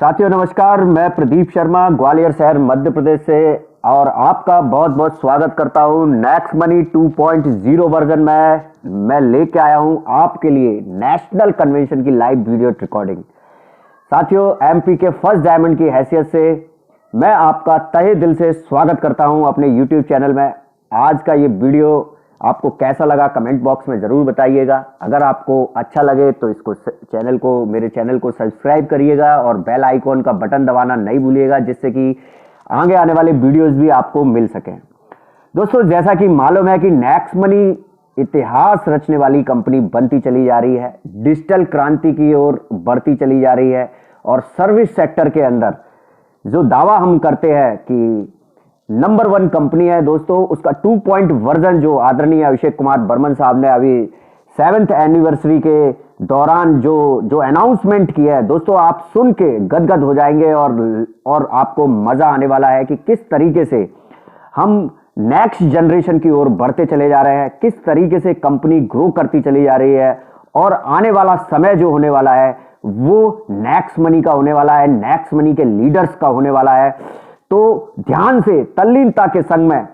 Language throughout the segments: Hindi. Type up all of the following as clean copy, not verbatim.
साथियों नमस्कार, मैं प्रदीप शर्मा ग्वालियर शहर मध्य प्रदेश से और आपका बहुत बहुत स्वागत करता हूं। नेक्स्ट मनी 2.0 वर्जन में मैं लेके आया हूं आपके लिए नेशनल कन्वेंशन की लाइव वीडियो रिकॉर्डिंग। साथियों, एमपी के फर्स्ट डायमंड की हैसियत से मैं आपका तहे दिल से स्वागत करता हूं अपने यूट्यूब चैनल में। आज का ये वीडियो आपको कैसा लगा कमेंट बॉक्स में जरूर बताइएगा। अगर आपको अच्छा लगे तो इसको मेरे चैनल को सब्सक्राइब करिएगा और बेल आइकॉन का बटन दबाना नहीं भूलिएगा, जिससे कि आगे आने वाले वीडियोस भी आपको मिल सकें। दोस्तों, जैसा कि मालूम है कि नेक्स्ट मनी इतिहास रचने वाली कंपनी बनती चली जा रही है, डिजिटल क्रांति की ओर बढ़ती चली जा रही है और सर्विस सेक्टर के अंदर जो दावा हम करते हैं कि नंबर 1 कंपनी है दोस्तों, उसका 2 वर्जन जो आदरणीय अभिषेक कुमार बर्मन साहब ने अभी 7th एनिवर्सरी के दौरान जो अनाउंसमेंट किया है दोस्तों, आप सुन के गदगद हो जाएंगे और आपको मजा आने वाला है कि किस तरीके से हम नेक्स्ट जनरेशन की ओर बढ़ते चले जा रहे हैं, किस तरीके से कंपनी ग्रो करती चली जा रही है और आने वाला समय जो होने वाला है वो नेक्स्ट मनी का होने वाला है, नेक्स्ट मनी के लीडर्स का होने वाला है। तो ध्यान से तल्लीनता के संग में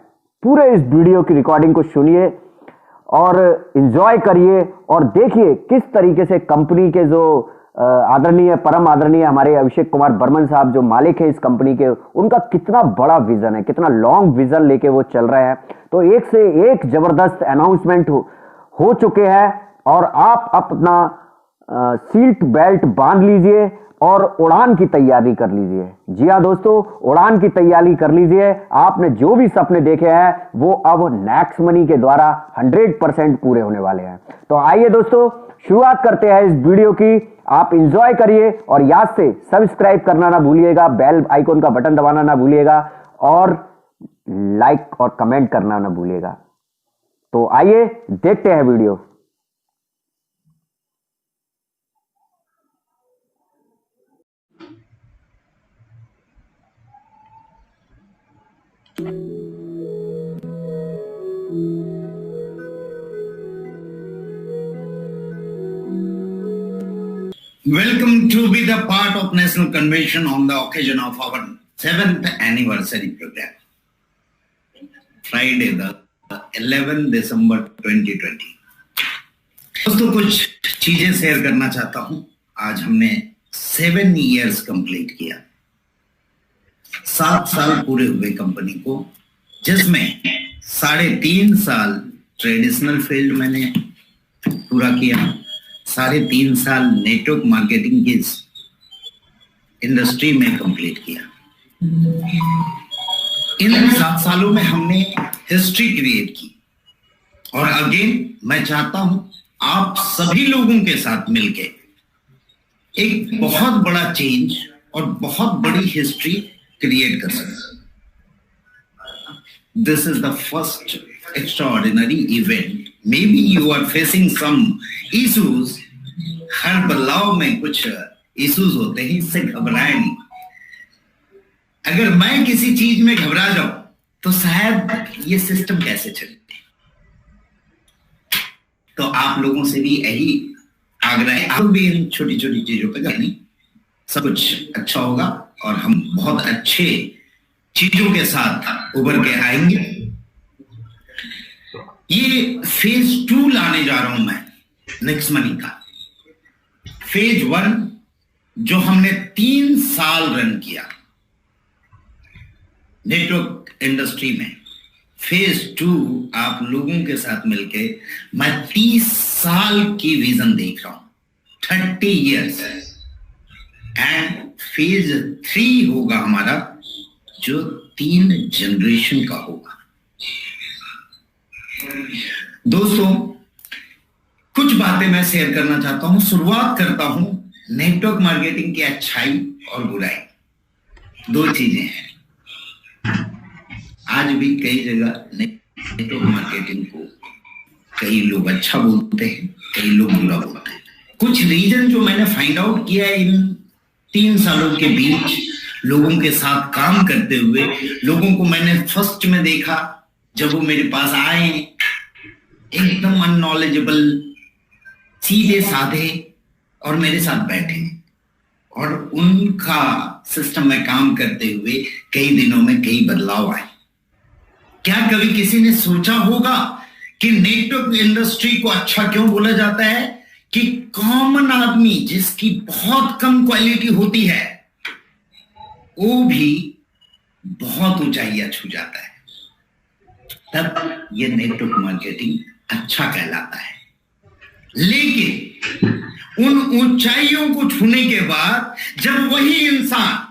पूरे इस वीडियो की रिकॉर्डिंग को सुनिए और एंजॉय करिए और देखिए किस तरीके से कंपनी के जो आदरणीय परम आदरणीय हमारे अभिषेक कुमार बर्मन साहब जो मालिक है इस कंपनी के, उनका कितना बड़ा विजन है, कितना लॉन्ग विजन लेके वो चल रहे हैं। तो एक से एक जबरदस्त अनाउंसमेंट हो चुके हैं और आप अपना सीट बेल्ट बांध लीजिए और उड़ान की तैयारी कर लीजिए। जी हाँ दोस्तों, उड़ान की तैयारी कर लीजिए। आपने जो भी सपने देखे हैं वो अब नेक्स्ट मनी के द्वारा 100% पूरे होने वाले हैं। तो आइए दोस्तों, शुरुआत करते हैं इस वीडियो की। आप एंजॉय करिए और याद से सब्सक्राइब करना ना भूलिएगा, बेल आइकॉन का बटन दबाना ना भूलिएगा और लाइक और कमेंट करना ना भूलिएगा। तो आइए देखते हैं video. Welcome to be the part of National Convention on the occasion of our 7th anniversary program. Friday, the 11th December 2020. दोस्तों, कुछ चीजें शेयर करना चाहता हूं। आज हमने 7 years कंप्लीट किया। 7 साल पूरे हुए कंपनी को, जिसमें 3.5 साल ट्रेडिशनल फील्ड मैंने पूरा किया, 3.5 साल नेटवर्क मार्केटिंग की इंडस्ट्री में कंप्लीट किया। इन 7 सालों में हमने हिस्ट्री क्रिएट की और अगेन मैं चाहता हूं आप सभी लोगों के साथ मिलके एक बहुत बड़ा चेंज और बहुत बड़ी हिस्ट्री क्रिएट कर सकें। This is the first extraordinary event. May be you are facing some issues. हर बदलाव में कुछ इश्यूज होते हैं, इससे घबराए नहीं। अगर मैं किसी चीज में घबरा जाऊं तो शायद ये सिस्टम कैसे चले। तो आप लोगों से भी यही आग्रह है, आप भी इन छोटी छोटी चीजों पे करनी, सब कुछ अच्छा होगा और हम बहुत अच्छे चीजों के साथ उभर के आएंगे। ये फेज 2 लाने जा रहा हूं मैं नेक्स्ट मनी का। फेज 1 जो हमने 3 साल रन किया नेटवर्क इंडस्ट्री में, फेज 2 आप लोगों के साथ मिलके मैं 30 साल की विजन देख रहा हूं, 30 years। एंड फेज 3 होगा हमारा जो 3 जनरेशन का होगा। दोस्तों, कुछ बातें मैं शेयर करना चाहता हूं। शुरुआत करता हूं नेटवर्क मार्केटिंग की अच्छाई और बुराई। 2 चीजें हैं। आज भी कई जगह नेटवर्क मार्केटिंग को कई लोग अच्छा बोलते हैं, कई लोग बुरा बोलते हैं। कुछ रीजन जो मैंने फाइंड आउट किया है इन 3 सालों के बीच लोगों के साथ काम करते हुए, लोगों को मैंने फर्स्ट में देखा जब वो मेरे पास आए, एकदम अननॉलेजेबल, सीधे साधे और मेरे साथ बैठे और उनका सिस्टम में काम करते हुए कई दिनों में कई बदलाव आए। क्या कभी किसी ने सोचा होगा कि नेटवर्क इंडस्ट्री को अच्छा क्यों बोला जाता है? कि कॉमन आदमी जिसकी बहुत कम क्वालिटी होती है वो भी बहुत ऊंचाइयां छू जाता है, तब यह नेटवर्क मार्केटिंग अच्छा कहलाता है। लेकिन उन ऊंचाइयों को छूने के बाद जब वही इंसान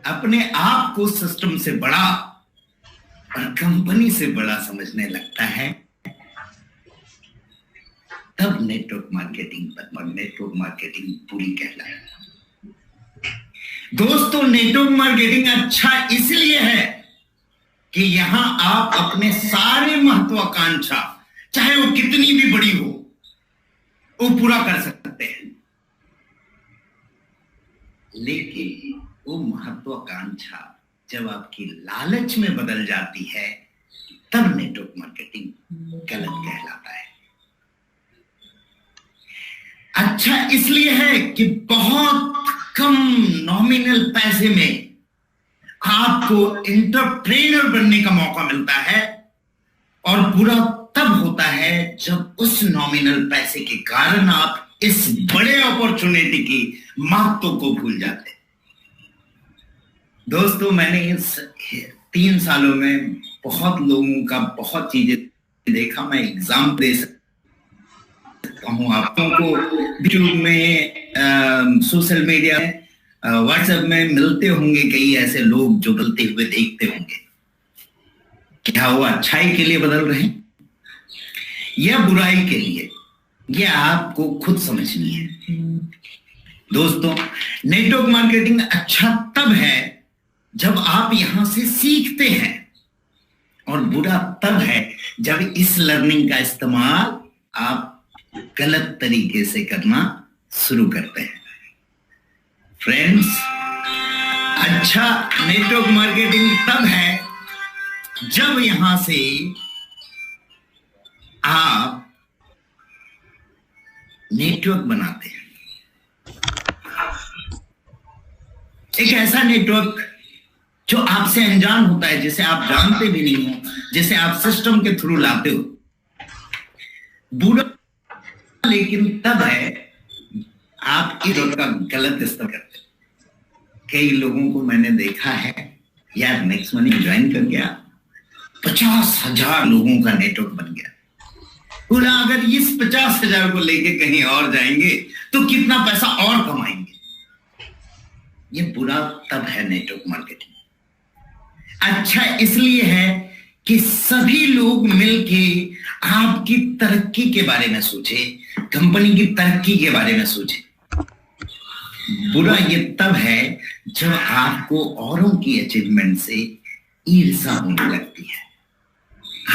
अपने आप को सिस्टम से बड़ा और कंपनी से बड़ा समझने लगता है, तब नेटवर्क मार्केटिंग पूरी कहलाएगी। दोस्तों, नेटवर्क मार्केटिंग अच्छा इसलिए है कि यहां आप अपने सारे महत्वाकांक्षा, चाहे वो कितनी भी बड़ी हो, वो पूरा कर सकते हैं। लेकिन वो महत्वाकांक्षा जब आपकी लालच में बदल जाती है, तब नेटवर्क मार्केटिंग गलत कहलाता है। अच्छा इसलिए है कि बहुत कम नॉमिनल पैसे में आपको एंटरप्रेन्योर बनने का मौका मिलता है, और पूरा तब होता है जब उस नॉमिनल पैसे के कारण आप इस बड़े अपॉर्चुनिटी की महत्व को भूल जाते हैं। दोस्तों, मैंने इस 3 सालों में बहुत लोगों का बहुत चीजें देखा। मैं एग्जाम दे सकता हूं आपको यूट्यूब में, सोशल मीडिया में, व्हाट्सएप में मिलते होंगे कई ऐसे लोग जो बदलते हुए देखते होंगे। क्या वो अच्छाई के लिए बदल रहे हैं या बुराई के लिए, यह आपको खुद समझनी है। दोस्तों, नेटवर्क मार्केटिंग अच्छा तब है जब आप यहां से सीखते हैं, और बुरा तब है जब इस लर्निंग का इस्तेमाल आप गलत तरीके से करना शुरू करते हैं। फ्रेंड्स, अच्छा नेटवर्क मार्केटिंग तब है जब यहां से आप नेटवर्क बनाते हैं, एक ऐसा नेटवर्क जो आपसे अनजान होता है, जिसे आप जानते भी नहीं हो, जिसे आप सिस्टम के थ्रू लाते हो। बुरा लेकिन तब है आप नेटवर्क का गलत इस्तेमाल करते हैं। कई लोगों को मैंने देखा है, यार नेक्स्ट मनी ज्वाइन कर गया, 50,000 लोगों का नेटवर्क बन गया। बोला अगर इस 50,000 को लेके कहीं और जाएंगे तो कितना पैसा और कमाएंगे। ये बुरा तब है नेटवर्क मार्केटिंग। अच्छा इसलिए है कि सभी लोग मिलके आपकी तरक्की के बारे में सोचे, कंपनी की तरक्की के बारे में सोचे। बुरा ये तब है जब आपको औरों की अचीवमेंट से ईर्ष्या होने लगती है।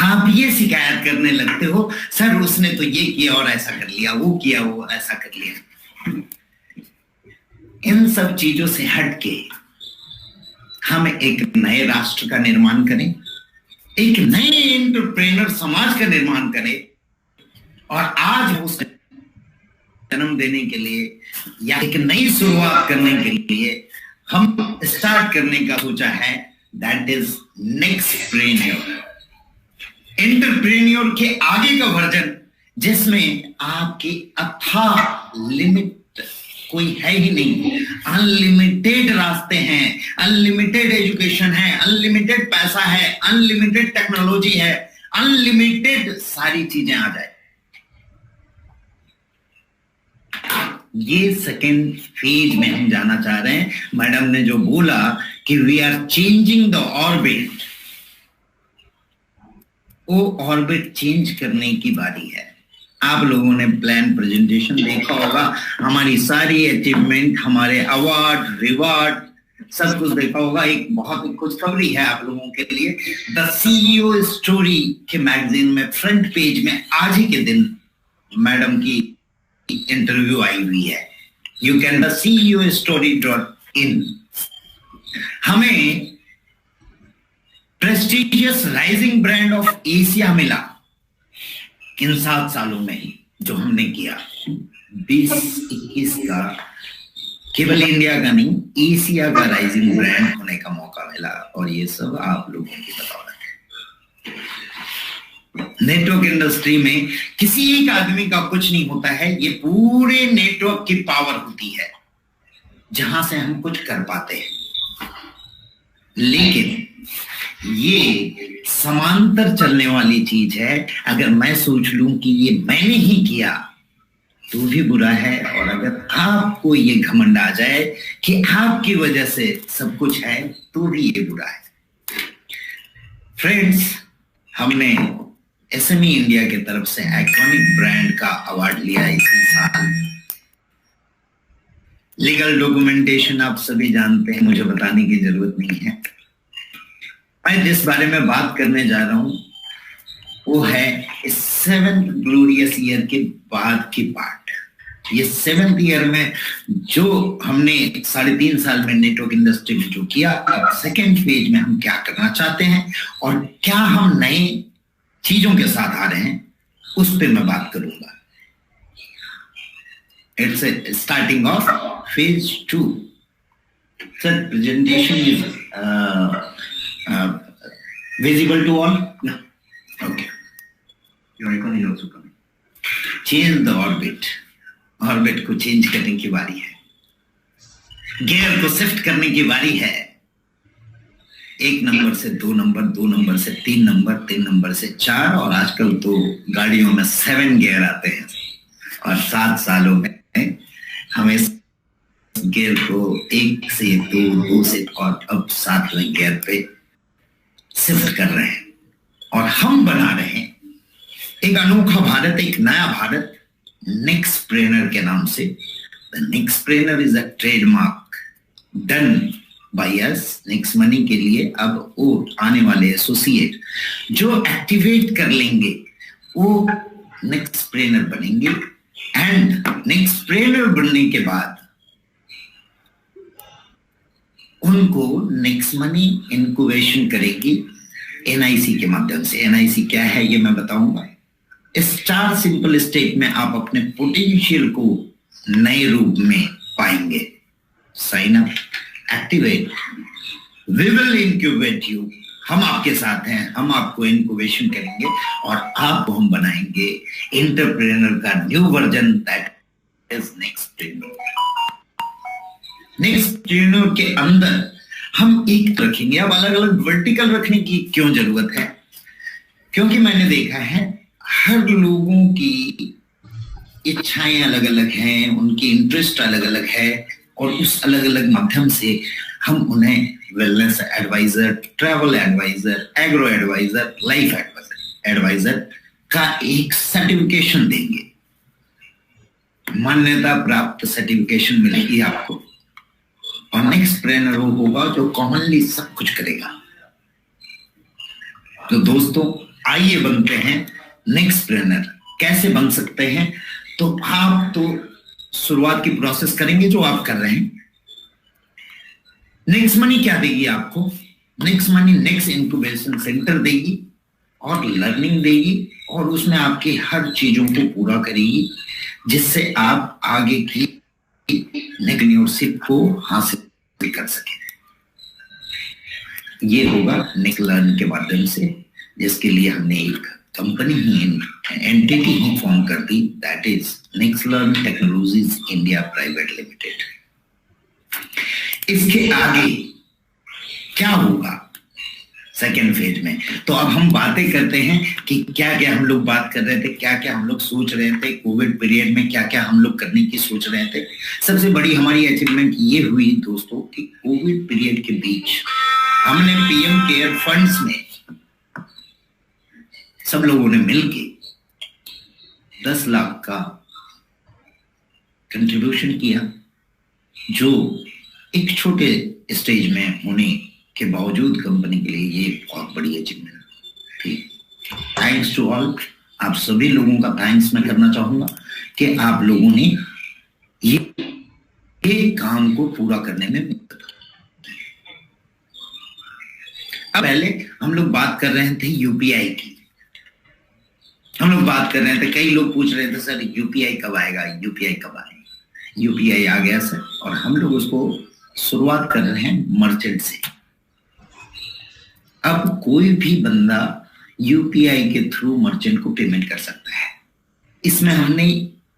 आप ये शिकायत करने लगते हो, सर उसने तो ये किया और ऐसा कर लिया, वो किया वो ऐसा कर लिया। इन सब चीजों से हटके हम एक नए राष्ट्र का निर्माण करें, एक नए एंटरप्रेन्योर समाज का निर्माण करें, और आज उस जन्म देने के लिए या एक नई शुरुआत करने के लिए हम स्टार्ट करने का सोचा है, दैट इज नेक्स्टप्रेन्योर। एंटरप्रेन्योर के आगे का वर्जन, जिसमें आपकी अथाह लिमिट कोई है ही नहीं, अनलिमिटेड रास्ते हैं, अनलिमिटेड एजुकेशन है, अनलिमिटेड पैसा है, अनलिमिटेड टेक्नोलॉजी है, अनलिमिटेड सारी चीजें आ जाए। ये सेकेंड फेज में हम जाना चाह रहे हैं। मैडम ने जो बोला कि we are changing the orbit, वो ऑर्बिट चेंज करने की बारी है। आप लोगों ने प्लान प्रेजेंटेशन देखा होगा, हमारी सारी अचीवमेंट, हमारे अवार्ड रिवार्ड सब कुछ देखा होगा। एक बहुत खुशखबरी है आप लोगों के लिए, द सीईओ स्टोरी के मैगजीन में फ्रंट पेज में आज ही के दिन मैडम की इंटरव्यू आई हुई है। You can the CEO-story.in। हमें prestigious rising brand of Asia मिला इन 7 सालों में ही, जो हमने किया 20-21 का केवल इंडिया का नहीं, एशिया का राइजिंग ब्रांड होने का मौका मिला, और ये सब आप लोगों की बदौलत है। नेटवर्क इंडस्ट्री में किसी एक आदमी का कुछ नहीं होता है, ये पूरे नेटवर्क की पावर होती है जहां से हम कुछ कर पाते हैं। लेकिन ये समांतर चलने वाली चीज है। अगर मैं सोच लूं कि ये मैंने ही किया तो भी बुरा है, और अगर आपको ये घमंड आ जाए कि आपकी वजह से सब कुछ है तो भी ये बुरा है। फ्रेंड्स, हमने एसएमई इंडिया की तरफ से आइकॉनिक ब्रांड का अवार्ड लिया इसी साल। लीगल डॉक्यूमेंटेशन आप सभी जानते हैं, मुझे बताने की जरूरत नहीं है। मैं जिस बारे में बात करने जा रहा हूं वो है इस 7th ग्लोरियस ईयर के बाद की पार्ट। ये 7th ईयर में जो हमने 3.5 साल में नेटवर्क इंडस्ट्री में जो किया, अब सेकेंड फेज में हम क्या करना चाहते हैं और क्या हम नए चीजों के साथ आ रहे हैं, उस पर मैं बात करूंगा। It's starting of phase 2। Sir, presentation is visible to all? No. Okay. Your icon is also coming. Change the orbit. Orbit को चेंज करने की बारी है। गियर को शिफ्ट करने की बारी है। 1 नंबर से 2 नंबर, 2 नंबर से 3 नंबर, 3 नंबर से 4, और आजकल तो गाड़ियों में 7 गियर आते हैं। और 7 सालों में हमें गियर को 1 से 2, 2 से और अब 7वें गियर पे शिफ्ट कर रहे हैं। और हम बना रहे हैं एक अनोखा भारत, एक नया भारत, नेक्सप्रेनर के नाम से। The Nexpreneur is a trademark done by us, Next Money के लिए। अब वो आने वाले एसोसिएट जो एक्टिवेट कर लेंगे वो नेक्सप्रेनर बनेंगे। एंड नेक्सप्रेनर बनने के बाद उनको नेक्स्ट मनी इनक्यूबेशन करेगी एनआईसी के माध्यम से। एनआईसी क्या है ये मैं बताऊंगा। स्टार सिंपल स्टेट में आप अपने पोटेंशियल को नए रूप में पाएंगे। Sign up, activate, we will incubate you. हम आपके साथ हैं, हम आपको इनक्यूबेशन करेंगे और आपको हम बनाएंगे एंटरप्रेन्योर का न्यू वर्जन, दैट इज नेक्सप्रेन्योर। नेक्सप्रेन्योर के अंदर हम एक रखेंगे। अब अलग अलग वर्टिकल रखने की क्यों जरूरत है? क्योंकि मैंने देखा है हर लोगों की इच्छाएं अलग अलग हैं, उनकी इंटरेस्ट अलग अलग है, और उस अलग अलग माध्यम से हम उन्हें wellness adviser, travel adviser, agro adviser, life adviser का एक सर्टिफिकेशन देंगे। मान्यता प्राप्त सर्टिफिकेशन मिलेगी आपको, और नेक्सप्रेन्योर वो होगा जो कॉमनली सब कुछ करेगा। तो दोस्तों, आइए बनते हैं नेक्सप्रेन्योर। कैसे बन सकते हैं? तो आप तो शुरुआत की प्रोसेस करेंगे जो आप कर रहे हैं। नेक्स्ट मनी क्या देगी आपको? Next money next incubation centre देगी और लर्निंग देगी, और उसमें आपकी हर चीजों को पूरा करेगी जिससे आप आगे की नेक्सप्रेन्योरशिप को हासिल कर सके। ये होगा नेक्लर्न के माध्यम से, जिसके लिए हमने एक कंपनी ही, एंटिटी ही फॉर्म कर दी, that is Nexlearn Technologies India Private Limited. इसके आगे क्या होगा सेकेंड फेज में? तो अब हम बातें करते हैं कि क्या क्या हम लोग बात कर रहे थे, क्या क्या हम लोग सोच रहे थे, कोविड पीरियड में क्या क्या हम लोग करने की सोच रहे थे। सबसे बड़ी हमारी अचीवमेंट ये हुई दोस्तों कि कोविड पीरियड के बीच हमने पीएम केयर फंड्स में सब लोगों ने मिलके 10 लाख का कंट्रीब्यूशन किया, जो एक छोटे स्टेज में होने के बावजूद कंपनी के लिए ये बहुत बड़ी अचीवमेंट थी। Thanks to all. आप सभी लोगों का थैंक्स मैं करना चाहूंगा कि आप लोगों ने ये काम को पूरा करने में मदद की। अब पहले हम लोग बात कर रहे थे यूपीआई की। हम लोग बात कर रहे थे, कई लोग पूछ रहे थे सर यूपीआई कब आएगा, यूपीआई कब आएगा। यूपीआई आ गया सर, और हम लोग उसको शुरुआत कर रहे हैं मर्चेंट से। अब कोई भी बंदा यूपीआई के थ्रू मर्चेंट को पेमेंट कर सकता है। इसमें हमने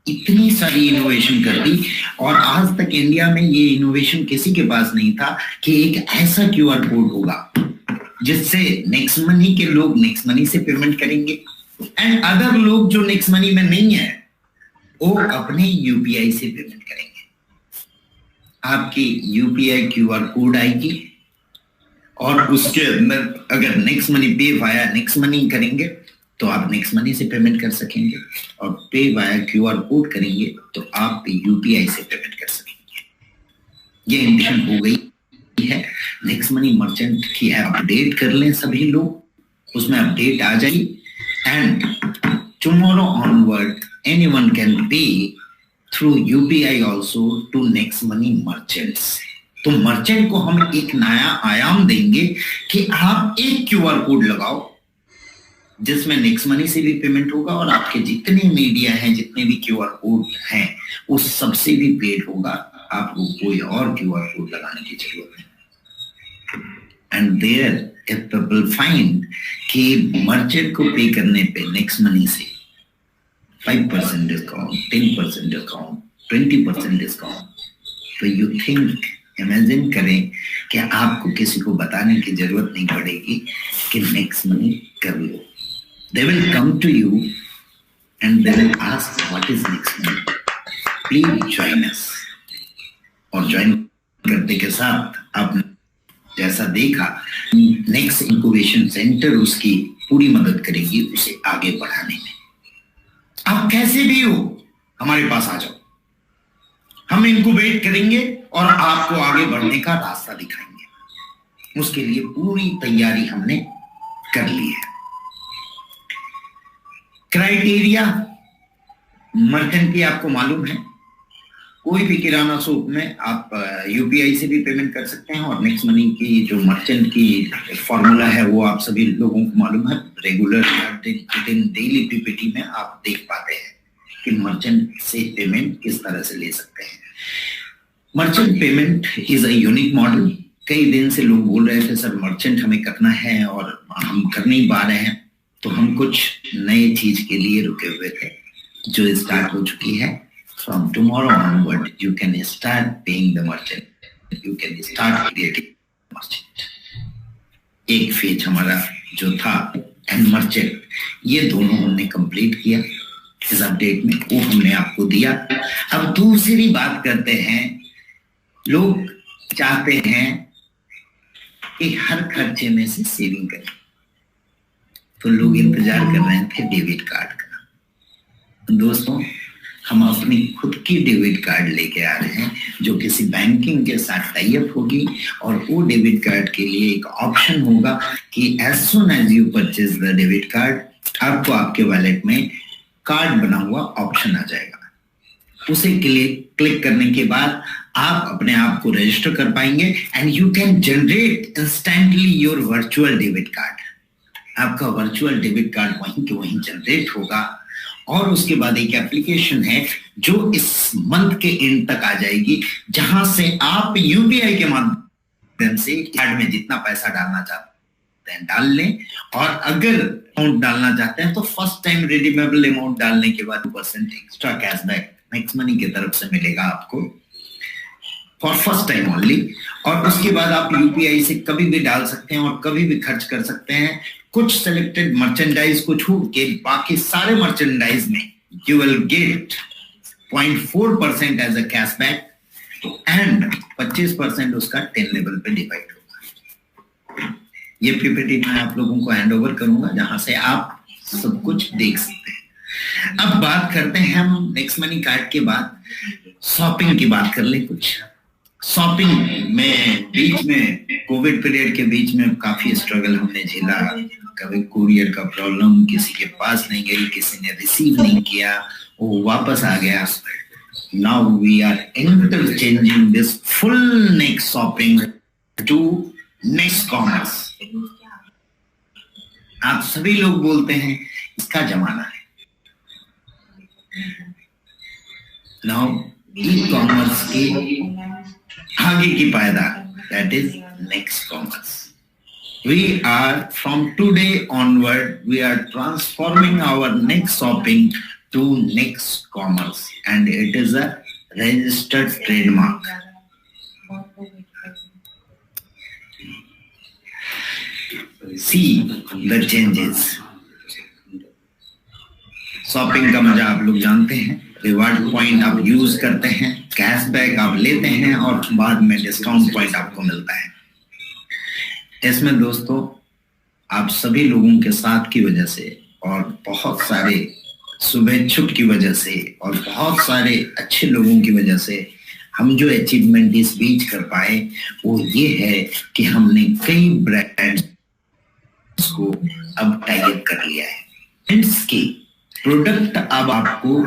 इतनी सारी इनोवेशन कर दी, और आज तक इंडिया में ये इनोवेशन किसी के पास नहीं था कि एक ऐसा क्यूआर कोड होगा जिससे नेक्स्ट मनी के लोग नेक्स्ट मनी से पेमेंट करेंगे, एंड अदर लोग जो नेक्स्ट मनी में नहीं है वो अपने यूपीआई से पेमेंट करेंगे। आपकी यूपीआई क्यूआर कोड आएगी और उसके अंदर अगर नेक्स्ट मनी पे वाया नेक्स्ट मनी करेंगे तो आप नेक्स्ट मनी से पेमेंट कर सकेंगे, और पे वाया क्यूआर कोड करेंगे तो आप यूपीआई से पेमेंट कर सकेंगे। ये इनोवेशन हो गई है। नेक्स्ट मनी मर्चेंट की है, अपडेट कर लें सभी लोग, उसमें अपडेट आ जाएगी, and tomorrow onward anyone can pay through UPI also to next money merchants. तो मर्चेंट को हम एक नया आयाम देंगे कि आप एक क्यूआर कोड लगाओ जिसमें नेक्स्ट मनी से भी पेमेंट होगा, और आपके जितने मीडिया हैं, जितने भी क्यूआर कोड हैं, उस सबसे भी पेड होगा। आपको कोई और क्यूआर कोड लगाने की जरूरत नहीं। And there if people find कि मर्चेंट को पे करने पे नेक्स्ट मनी से 5% डिस्काउंट, 10% डिस्काउंट, 20% डिस्काउंट, तो यू थिंक, इमेजिन करें कि आपको किसी को बताने की जरूरत नहीं पड़ेगी कि नेक्स्ट मनी कर लो। They will come to you and they will ask what is next money. Please join us. और ज्वाइन करने के साथ आपने जैसा देखा, नेक्स्ट इंक्यूबेशन सेंटर उसकी पूरी मदद करेगी उसे आगे बढ़ाने में। आप कैसे भी हो हमारे पास आ जाओ, हम इंक्यूबेट करेंगे और आपको आगे बढ़ने का रास्ता दिखाएंगे। उसके लिए पूरी तैयारी हमने कर ली है। क्राइटेरिया मर्चेंट की आपको मालूम है, कोई भी किराना शॉप में आप यूपीआई से भी पेमेंट कर सकते हैं, और नेक्स्ट मनी की जो मर्चेंट की फॉर्मूला है वो आप सभी लोगों को मालूम है। रेगुलर डेली पीपीटी में आप देख पाते हैं कि मर्चेंट से पेमेंट किस तरह से ले सकते हैं। Merchant payment is a unique model. कई दिन से लोग बोल रहे थे सर मर्चेंट हमें करना है और हम कर नहीं पा रहे हैं, तो हम कुछ नए चीज के लिए रुके हुए थे जो स्टार्ट हो चुकी है। From tomorrow onward, you can start paying the merchant. You can start creating merchant. एक फेज हमारा जो था एंड मर्चेंट, ये दोनों हमने कंप्लीट किया इस अपडेट में, वो हमने आपको दिया। अब दूसरी बात करते हैं, लोग चाहते हैं कि हर खर्चे में से सेविंग करें, तो लोग इंतजार कर रहे थे डेबिट कार्ड का। दोस्तों, हम अपनी खुद की डेबिट कार्ड लेके आ रहे हैं जो किसी बैंकिंग के साथ टाई अप होगी, और वो डेबिट कार्ड के लिए एक ऑप्शन होगा कि as soon as you purchase the debit card, आपको आपके वॉलेट में कार्ड बना हुआ ऑप्शन आ जाएगा। उसे क्लिक करने के बाद आप अपने आप को रजिस्टर कर पाएंगे, and you can generate instantly your virtual debit card. आपका वर्चुअल डेबिट कार्ड वहीं के वहीं जनरेट होगा, और उसके बाद एक एप्लीकेशन है जो इस मंथ के एंड तक आ जाएगी, जहां से आप यूपीआई के माध्यम से कार्ड में जितना पैसा डालना चाहते हैं डाल लें, और अगर अमाउंट डालना चाहते हैं तो फर्स्ट टाइम रिडीमेबल अमाउंट डालने के बाद 2% एक्स्ट्रा कैशबैक नेक्स्ट मनी की तरफ से मिलेगा आपको फॉर फर्स्ट टाइम ओनली। और उसके बाद आप यूपीआई से कभी भी डाल सकते हैं और कभी भी खर्च कर सकते हैं। कुछ सेलेक्टेड मर्चेंडाइज को छोड़ के बाकी सारे मर्चेंडाइज में you will get 0.4% as a cashback, and 25% उसका 10 लेवल पे डिवाइड होगा। ये पीपीटी मैं आप लोगों को हैंड ओवर करूंगा, जहां से आप सब कुछ देख सकते हैं। अब बात करते हैं हम नेक्स्ट मनी कार्ड के बाद शॉपिंग की बात कर ले। कुछ शॉपिंग में बीच में कोविड पीरियड के बीच में काफी स्ट्रगल हमने झेला। कभी कुरियर का प्रॉब्लम, किसी के पास नहीं गई, किसी ने रिसीव नहीं किया, वो वापस आ गया। Now we are interchanging this full next shopping to next commerce. आप सभी लोग बोलते हैं इसका जमाना है। नाउ ई कॉमर्स की आगे की पायदान, that is next commerce. We are from today onward, we are transforming our next shopping to next commerce, and it is a registered trademark. See the changes. Shopping का मजा आप लोग जानते हैं. रिवार्ड पॉइंट आप यूज करते हैं, कैशबैक आप लेते हैं और बाद में डिस्काउंट पॉइंट आपको मिलता है. इसमें दोस्तों आप सभी लोगों के साथ की वजह से और बहुत सारे शुभेच्छुक की वजह से और बहुत सारे अच्छे लोगों की वजह से हम जो अचीवमेंट इस बीच कर पाए वो ये है कि हमने कई ब्रांड्स को अब टाई अप कर लिया है. ब्रांड्स के प्रोडक्ट अब आपको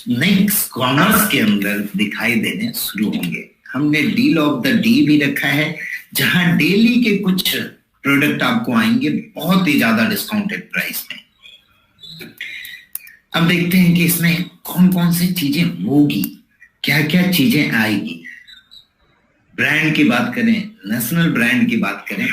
नेक्स्ट कॉमर्स के अंदर दिखाई देने शुरू होंगे. हमने डील ऑफ द डे भी रखा है, जहां डेली के कुछ प्रोडक्ट आपको आएंगे बहुत ही ज्यादा डिस्काउंटेड प्राइस में. अब देखते हैं कि इसमें कौन कौन सी चीजें होगी, क्या क्या चीजें आएगी. ब्रांड की बात करें, नेशनल ब्रांड की बात करें,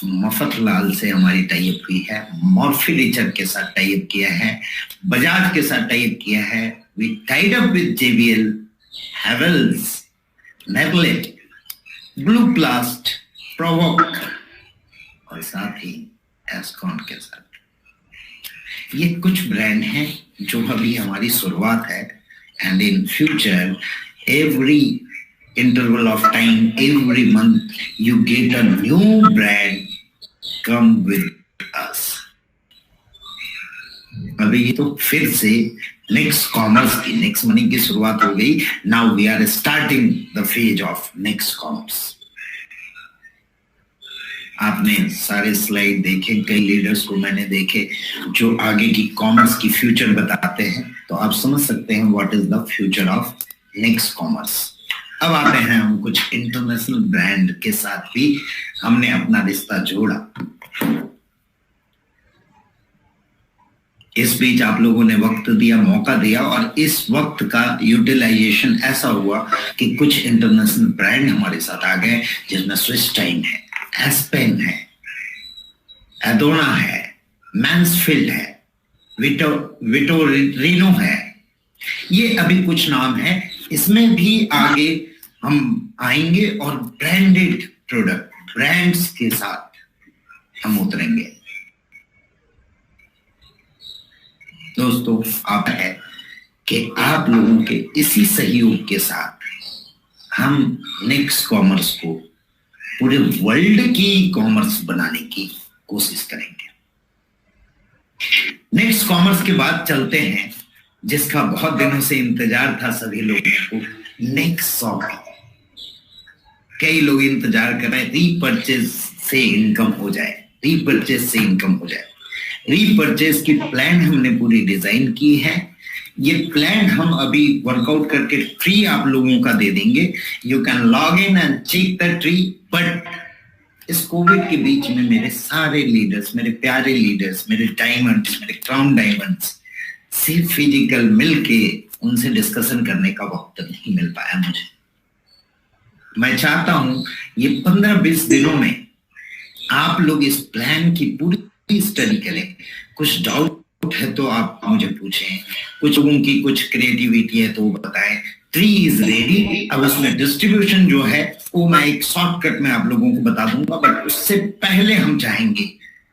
मफतलाल से हमारी टाई अप हुई है, मॉर्फिनेचर के साथ टाई अप किया है, बजाज के साथ टाई अप किया है, we tied up with JBL, Havells, नेगलेट, ब्लू प्लास्ट, प्रोवोक और साथ ही एस्कॉन के साथ. ये कुछ ब्रांड हैं जो अभी हमारी शुरुआत है, and in future every interval of time, every month you get a new brand come with us. अभी तो फिर से नेक्स्ट कॉमर्स की, नेक्स्ट मनी की शुरुआत हो गई. Now we are starting the phase of next commerce. आपने सारे स्लाइड देखे, कई लीडर्स को मैंने देखे जो आगे की कॉमर्स की फ्यूचर बताते हैं, तो आप समझ सकते हैं what is the future of next commerce. अब आते हैं हम कुछ इंटरनेशनल ब्रांड के साथ भी हमने अपना रिश्ता जोड़ा. इस बीच आप लोगों ने वक्त दिया, मौका दिया, और इस वक्त का यूटिलाइजेशन ऐसा हुआ कि कुछ इंटरनेशनल ब्रांड हमारे साथ आ गए, जिसमें स्विस टाइम है, एस्पेन है, एडोना है, मैंसफील्ड है, विटोरिनो है. ये अभी कुछ नाम है. इसमें भी आगे हम आएंगे और ब्रांडेड प्रोडक्ट, ब्रांड्स के साथ हम उतरेंगे. दोस्तों आप है कि आप लोगों के इसी सहयोग के साथ हम नेक्स्ट कॉमर्स को पूरे वर्ल्ड की कॉमर्स बनाने की कोशिश करेंगे. नेक्स्ट कॉमर्स के बाद चलते हैं जिसका बहुत दिनों से इंतजार था सभी लोगों को, नेक्स्ट शॉपिंग. कई लोग इंतजार कर रहे हैं रीपरचेज से इनकम हो जाए, रीपरचेज से इनकम हो जाए. रीपरचेज की प्लान हमने पूरी डिजाइन की है. ये प्लान हम अभी वर्कआउट करके फ्री आप लोगों का दे देंगे. You can log in and check the tree. But इस कोविड के बीच में मेरे सारे लीडर्स, मेरे प्यारे लीडर्स, मेरे डायमंड्स, मेरे क्राउन डायमंड्स से फिजिकल मिलके उनसे डिस्कशन करने का वक्त नहीं मिल पाया मुझे. मैं चाहता हूं ये 15-20 दिनों में आप लोग इस प्लान की पूरी स्टडी करें. कुछ डाउट है तो आप मुझे पूछें, कुछ लोगों की कुछ क्रिएटिविटी है तो वो बताएं. Tree is ready. अब उसमें डिस्ट्रीब्यूशन जो है वो मैं एक शॉर्टकट में आप लोगों को बता दूंगा, बट उससे पहले हम चाहेंगे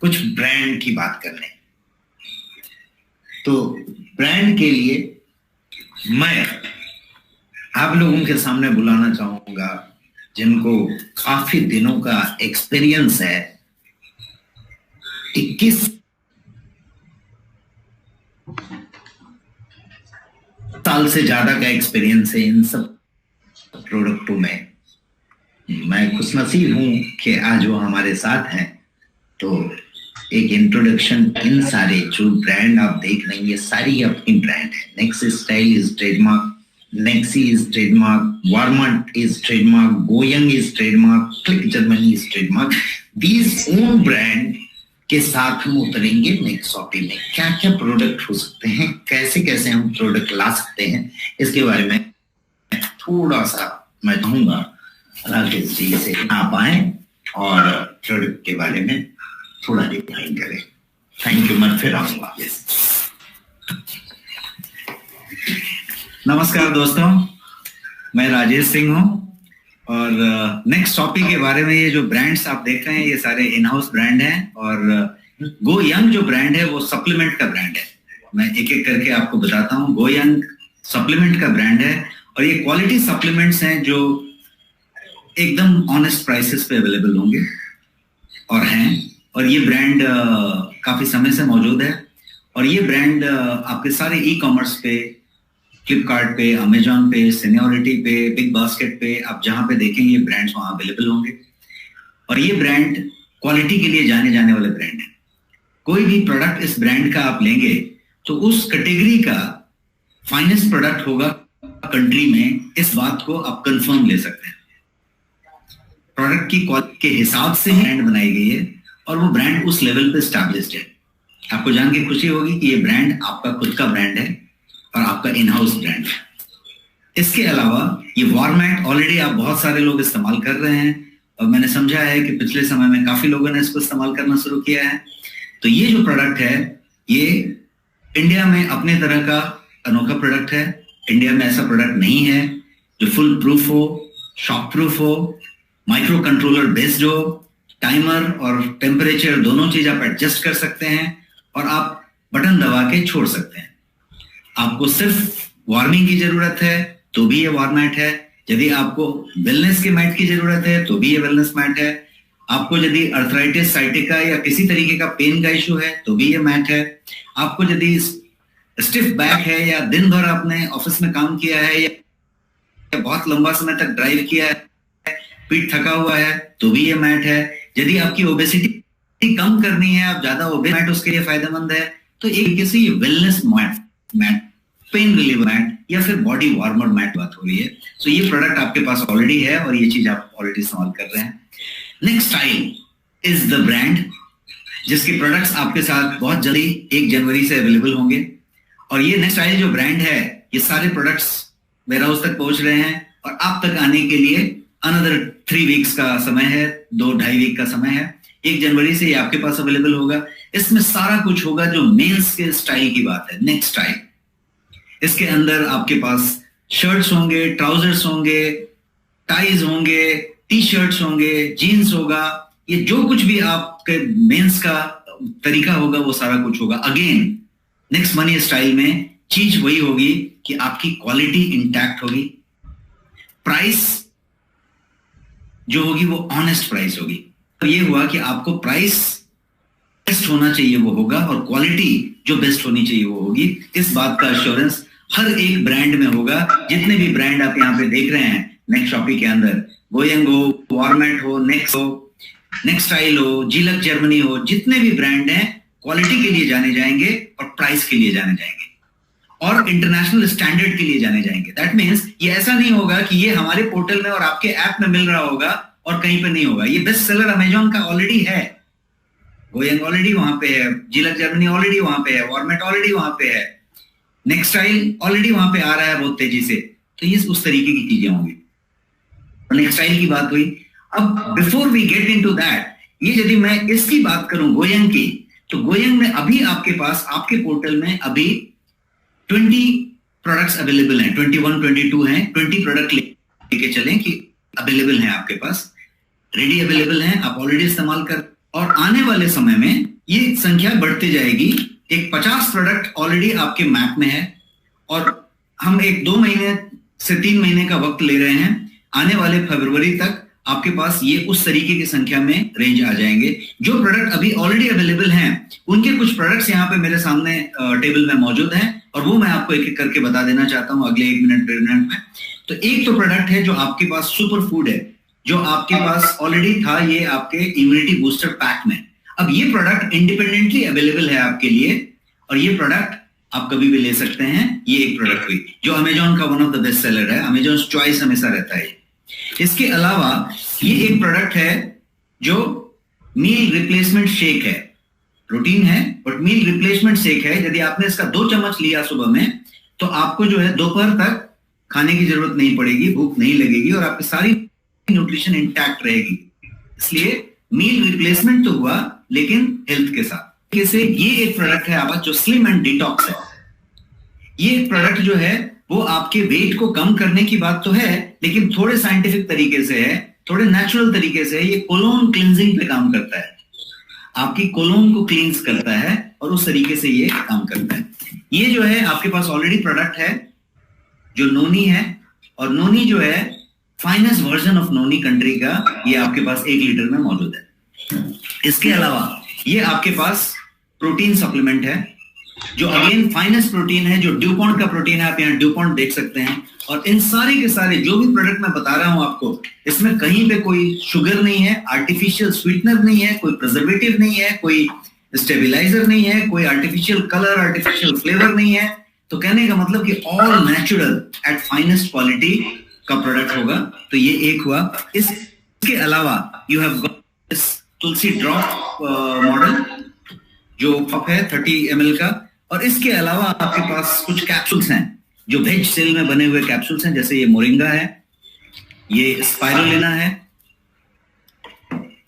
कुछ ब्रांड की बात करने. तो ब्रांड के लिए मैं आप लोगों के सामने बुलाना चाहूंगा जिनको काफी दिनों का एक्सपीरियंस है. 21 साल से ज्यादा का एक्सपीरियंस है इन सब प्रोडक्टों में. मैं खुशनसीब हूं कि आज वो हमारे साथ हैं. तो एक इंट्रोडक्शन, इन सारे जो ब्रांड आप देख रहे हैं ये सारी अपनी ब्रांड है. Next Style is trademark, Nexi is trademark, Warmart is trademark, GoYoung is trademark, Click Germany is trademark. These own brand के साथ हम उतरेंगे नेक्स्ट शॉपिंग में. क्या क्या प्रोडक्ट हो सकते हैं, कैसे कैसे हम प्रोडक्ट ला सकते हैं, इसके बारे में थोड़ा सा मैं चाहूंगा राकेश जी से आप आए और प्रोडक्ट के बारे में थोड़ा डिफाइन करें। थैंक यू, मैं फिर आऊंगा। नमस्कार दोस्तों, मैं राजेश सिंह हूं और नेक्स्ट टॉपिक के बारे में, ये जो ब्रांड्स आप देख रहे हैं ये सारे इन हाउस ब्रांड हैं और गो यंग जो ब्रांड है वो सप्लीमेंट का ब्रांड है। मैं एक एक करके आपको बताता हूँ। गो यंग सप्लीमेंट का ब्रांड है और ये क्वालिटी सप्लीमेंट्स हैं जो एकदम ऑनेस्ट प्राइसेस पे अवेलेबल होंगे और हैं, और ये ब्रांड काफी समय से मौजूद है और ये ब्रांड आपके सारे ई कॉमर्स पे, फ्लिपकार्ट पे, अमेजॉन पे, सीनियोरिटी पे, बिग बास्केट पे, आप जहां पे देखेंगे ये ब्रांड्स वहां अवेलेबल होंगे और ये ब्रांड क्वालिटी के लिए जाने जाने वाले ब्रांड है। कोई भी प्रोडक्ट इस ब्रांड का आप लेंगे तो उस कैटेगरी का फाइनेस्ट प्रोडक्ट होगा कंट्री में, इस बात को आप कंफर्म ले सकते हैं। प्रोडक्ट की क्वालिटी के हिसाब से ही ब्रांड बनाई गई है और वो ब्रांड उस लेवल पे एस्टैब्लिश्ड है। आपको जान के खुशी होगी कि ये ब्रांड आपका खुद का ब्रांड है और आपका इन हाउस ब्रांड है। इसके अलावा ये वॉरमैट ऑलरेडी आप बहुत सारे लोग इस्तेमाल कर रहे हैं और मैंने समझा है कि पिछले समय में काफी लोगों ने इसको इस्तेमाल करना शुरू किया है। तो ये जो प्रोडक्ट है ये इंडिया में अपने तरह का अनोखा प्रोडक्ट है। इंडिया में ऐसा प्रोडक्ट नहीं है जो फुल प्रूफ हो, शॉक प्रूफ हो, माइक्रो कंट्रोलर बेस्ड हो, टाइमर और टेम्परेचर दोनों चीज आप एडजस्ट कर सकते हैं और आप बटन दबा के छोड़ सकते हैं। आपको सिर्फ वार्मिंग की जरूरत है तो भी ये वार्मैट है। यदि आपको वेलनेस के मैट की जरूरत है तो भी ये वेलनेस मैट है। आपको यदि अर्थराइटिस, साइटिका या किसी तरीके का पेन का इश्यू है तो भी ये मैट है। आपको यदि स्टिफ बैक है या दिन भर आपने ऑफिस में काम किया है या बहुत लंबा समय तक ड्राइव किया है, पीठ थका हुआ है तो भी ये मैट है। यदि आपकी ओबेसिटी कम करनी है, आप ज्यादा ओबेस, मैट उसके लिए फायदेमंद है। तो एक तरीके से ये wellness mat, pain reliever mat या फिर बॉडी वार्मर मैट बात हो रही है। तो ये प्रोडक्ट आपके पास ऑलरेडी है और ये चीज आप ऑलरेडी इस्तेमाल कर रहे हैं। Next Style is the brand जिसके प्रोडक्ट्स आपके साथ बहुत जल्दी 1 जनवरी से अवेलेबल होंगे और ये नेक्स्ट स्टाइल जो ब्रांड है ये सारे प्रोडक्ट्स वेयर हाउस तक पहुंच रहे हैं और आप तक आने के लिए अनदर 3 वीक्स का समय है, 2-2.5 वीक का समय है। 1 जनवरी से ये आपके पास अवेलेबल होगा। इसमें सारा कुछ होगा जो मेंस के स्टाइल की बात है, नेक्स्ट स्टाइल। इसके अंदर आपके पास शर्ट्स होंगे, ट्राउजर्स होंगे, टाइज होंगे, टी शर्ट्स होंगे, जीन्स होगा, ये जो कुछ भी आपके मेंस का तरीका होगा वो सारा कुछ होगा। अगेन नेक्स्ट मनी स्टाइल में चीज वही होगी कि आपकी क्वालिटी इंटैक्ट होगी, प्राइस जो होगी वो ऑनेस्ट प्राइस होगी। तो ये हुआ कि आपको प्राइस बेस्ट होना चाहिए वो होगा और क्वालिटी जो बेस्ट होनी चाहिए वो होगी। इस बात का एश्योरेंस हर एक ब्रांड में होगा। जितने भी ब्रांड आप यहाँ पे देख रहे हैं नेक्स्ट शॉपिंग के अंदर, गोयंग हो, वॉरमैट हो, नेक्स्ट हो, नेक्स्ट स्टाइल हो, जिलक जर्मनी हो, जितने भी ब्रांड हैं क्वालिटी के लिए जाने जाएंगे और प्राइस के लिए जाने जाएंगे और इंटरनेशनल स्टैंडर्ड के लिए जाने जाएंगे। दैट मीन्स ये ऐसा नहीं होगा कि ये हमारे पोर्टल में और आपके ऐप में मिल रहा होगा और कहीं पे नहीं होगा। ये बेस्ट सेलर अमेजॉन का ऑलरेडी है, गोयंग ऑलरेडी वहां पे है, जिलक जर्मनी ऑलरेडी वहां पे है, वॉरमैट ऑलरेडी वहां पे है, नेक्स्ट स्टाइल ऑलरेडी वहां पे आ रहा है बहुत तेजी से। तो ये उस तरीके की चीजें होंगी। नेक्स्ट स्टाइल की बात हुई। अब before we get into that, ये यदि मैं इसकी बात करूं गोयंग की, तो गोयंग में अभी आपके पास आपके पोर्टल में अभी 20 प्रोडक्ट्स अवेलेबल हैं, 21, 22 हैं। 20 प्रोडक्ट लेके चलें कि अवेलेबल हैं आपके पास, रेडी अवेलेबल हैं, आप ऑलरेडी इस्तेमाल कर, और आने वाले समय में ये संख्या बढ़ती जाएगी। एक 50 प्रोडक्ट ऑलरेडी आपके मैप में है और हम एक 2 महीने से 3 महीने का वक्त ले रहे हैं। आने वाले फरवरी तक आपके पास ये उस तरीके की संख्या में रेंज आ जाएंगे। जो प्रोडक्ट अभी ऑलरेडी अवेलेबल हैं उनके कुछ प्रोडक्ट्स यहाँ पे मेरे सामने टेबल में मौजूद हैं और वो मैं आपको एक एक करके बता देना चाहता हूँ अगले 1 मिनट 1.5 मिनट में। तो एक तो प्रोडक्ट है जो आपके पास सुपर फूड है, जो आपके पास ऑलरेडी था, ये आपके इम्यूनिटी बूस्टर पैक में। अब ये प्रोडक्ट इंडिपेंडेंटली अवेलेबल है आपके लिए और ये प्रोडक्ट आप कभी भी ले सकते हैं। ये एक प्रोडक्ट हुई जो अमेजॉन का one of the best seller है, अमेजॉन चॉइस हमेशा रहता है। इसके अलावा ये एक प्रोडक्ट है जो मील रिप्लेसमेंट शेक है, प्रोटीन है बट मील रिप्लेसमेंट शेक है। यदि आपने इसका 2 चम्मच लिया सुबह में तो आपको जो है दोपहर तक खाने की जरूरत नहीं पड़ेगी, भूख नहीं लगेगी और आपकी सारी न्यूट्रिशन इंटैक्ट रहेगी। इसलिए मील रिप्लेसमेंट तो हुआ, लेकिन हेल्थ के साथ। कैसे? ये एक प्रोडक्ट है आपका जो स्लिम एंड डिटॉक्स है। ये एक प्रोडक्ट जो है वो आपके वेट को कम करने की बात तो है, लेकिन थोड़े साइंटिफिक तरीके से है, थोड़े नेचुरल तरीके से है। ये कोलोन क्लींजिंग पे काम करता है, आपकी कोलोन को क्लींस करता है और उस तरीके से ये काम करता है। ये जो है आपके पास ऑलरेडी प्रोडक्ट है जो नोनी है, और नोनी जो है finest version of noni country का, ये आपके पास 1 लीटर में मौजूद है। इसके अलावा ये आपके पास प्रोटीन सप्लीमेंट है जो अगेन फाइनेस्ट प्रोटीन है, जो ड्यूपॉन्ट का प्रोटीन है। आप यहाँ ड्यूपॉन्ट देख सकते हैं। और इन सारे के सारे जो भी प्रोडक्ट मैं बता रहा हूं आपको, इसमें कहीं पे कोई शुगर नहीं है, आर्टिफिशियल स्वीटनर नहीं है, कोई प्रिजर्वेटिव नहीं है, कोई स्टेबिलाईजर नहीं है, कोई आर्टिफिशियल कलर, आर्टिफिशियल फ्लेवर नहीं है। तो कहने का मतलब कि all natural at finest quality का प्रोडक्ट होगा। तो ये एक हुआ। इसके अलावा you have got this Tulsi drop model जो कप है 30 ml का। और इसके अलावा आपके पास कुछ कैप्सूल्स हैं जो वेज सेल में बने हुए कैप्सूल्स हैं, जैसे ये मोरिंगा है, ये स्पाइरुलिना है,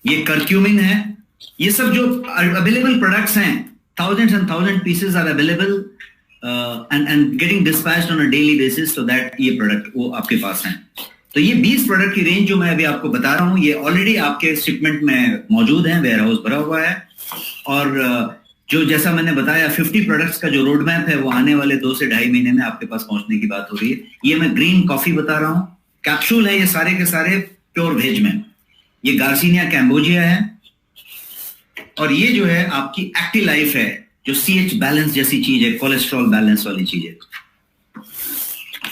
ये करक्यूमिन है। ये सब जो अवेलेबल प्रोडक्ट्स हैं, thousands and thousand pieces are available and getting dispatched on a daily basis, so that ये प्रोडक्ट वो आपके पास हैं। तो ये 20 प्रोडक्ट की रेंज जो मैं अभी आपको बता रहा हूं, ये ऑलरेडी आपके शिपमेंट में मौजूद है, वेयर हाउस भरा हुआ है। और जो जैसा मैंने बताया 50 प्रोडक्ट्स का जो रोड मैप है वो आने वाले 2 से 2.5 महीने में आपके पास पहुंचने की बात हो रही है। ये मैं ग्रीन कॉफी बता रहा हूं, कैप्सूल है ये सारे के सारे प्योर वेज में। ये गार्सिनिया कैम्बोजिया है, और ये जो है आपकी एक्टिव लाइफ है जो CH बैलेंस जैसी चीज है, कोलेस्ट्रॉल बैलेंस वाली चीज है।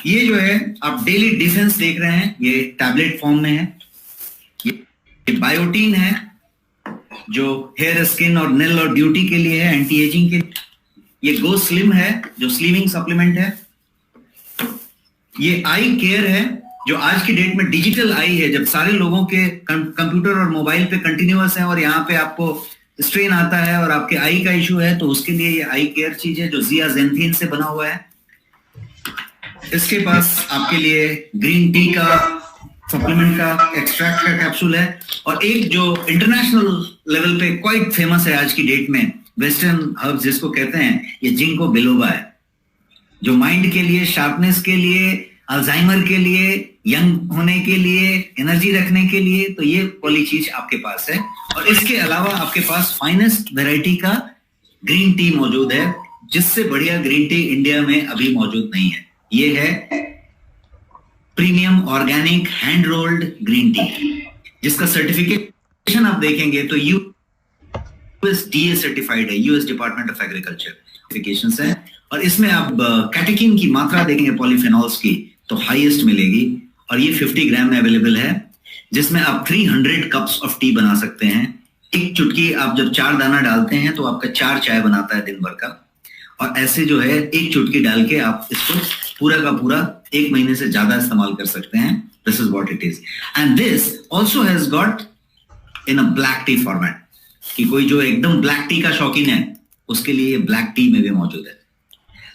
ये जो है आप डेली डिफेंस देख रहे हैं, ये टैबलेट फॉर्म में है। ये बायोटीन है जो हेयर, स्किन और नेल और ब्यूटी के लिए है, एंटी एजिंग के। ये गो स्लिम है जो स्लिमिंग सप्लीमेंट है। ये आई केयर है जो आज की डेट में डिजिटल आई है, जब सारे लोगों के कंप्यूटर और मोबाइल पे कंटिन्यूअस है और यहाँ पे आपको स्ट्रेन आता है और आपके आई का इशू है, तो उसके लिए ये आई केयर चीज है जो जियाजेंथिन से बना हुआ है। इसके पास आपके लिए ग्रीन टी का सप्लीमेंट का एक्सट्रैक्ट का कैप्सूल है। और एक जो इंटरनेशनल लेवल पे क्वाइट फेमस है आज की डेट में, वेस्टर्न हर्ब्स जिसको कहते हैं, ये जिंको बिलोबा है, जो माइंड के लिए, शार्पनेस के लिए, अल्जाइमर के लिए, यंग होने के लिए, एनर्जी रखने के लिए। तो ये वाली चीज आपके पास है। और इसके अलावा आपके पास फाइनेस्ट वैरायटी का ग्रीन टी मौजूद है, जिससे बढ़िया ग्रीन टी इंडिया में अभी मौजूद नहीं है। ये है premium organic hand rolled green tea, जिसका सर्टिफिकेशन आप देखेंगे तो USDA सर्टिफाइड है, US department of agriculture certifications है। और इसमें आप कैटेकिन की मात्रा देखेंगे पॉलीफेनॉल्स की तो हाईएस्ट मिलेगी। और ये 50 ग्राम में अवेलेबल है, जिसमें आप 300 कप्स ऑफ टी बना सकते हैं। एक चुटकी आप जब 4 दाना डालते हैं तो आपका 4 चाय बनाता है दिन भर का। और ऐसे जो है एक चुटकी डाल के आप इसको पूरा का पूरा 1 महीने से ज्यादा इस्तेमाल कर सकते हैं। This is what it is. And this also has got in a black T format, कि कोई जो एकदम ब्लैक टी का शौकीन है उसके लिए ये ब्लैक टी में भी मौजूद है।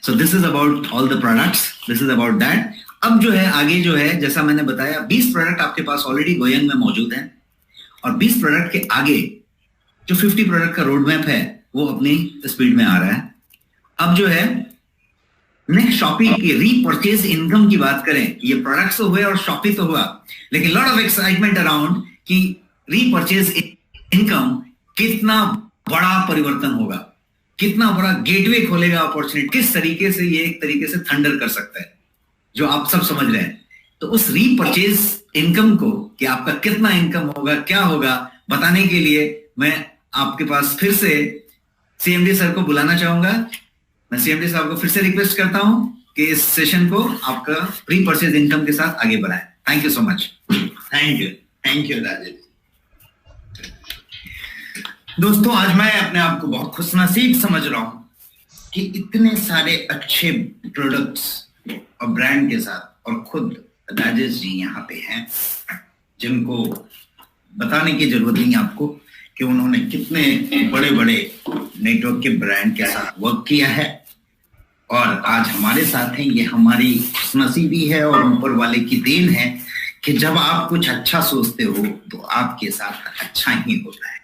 So this is about all the products, this is about that. अब जो है आगे जो है, जैसा मैंने बताया 20 प्रोडक्ट आपके पास ऑलरेडी गोयंग में मौजूद हैं, और 20 प्रोडक्ट के आगे जो 50 प्रोडक्ट का रोड मैप है वो अपनी स्पीड में आ रहा है। अब जो है नेक्स्ट शॉपिंग की रीपरचेज इनकम की बात करें, ये प्रोडक्ट्स तो हुए और शॉपिंग तो हुआ, लेकिन लॉट ऑफ एक्साइटमेंट अराउंड कि रीपरचेज इनकम कितना बड़ा परिवर्तन होगा, कितना बड़ा गेटवे खोलेगा अपॉर्चुनिटी, किस तरीके से ये एक तरीके से थंडर कर सकता है, जो आप सब समझ रहे हैं। तो उस रीपरचेज इनकम को कि आपका कितना इनकम होगा, क्या होगा, बताने के लिए मैं आपके पास फिर से CMD सर को बुलाना चाहूंगा। मैं CMD साहब को फिर से रिक्वेस्ट करता हूं कि इस सेशन को आपका रीपरचेज इनकम के साथ आगे बढ़ाएं। Thank you so much. Thank you Rajesh. दोस्तों, आज मैं अपने आप को बहुत खुशनसीब समझ रहा हूं कि इतने सारे अच्छे प्रोडक्ट्स और ब्रांड के साथ, और खुद राजेश जी यहाँ पे हैं, जिनको बताने की जरूरत नहीं आपको कि उन्होंने कितने बड़े बड़े नेटवर्क के ब्रांड के साथ वर्क किया है और आज हमारे साथ हैं। ये हमारी खुशनसीबी है और ऊपर वाले की देन है कि जब आप कुछ अच्छा सोचते हो तो आपके साथ अच्छा ही होता है।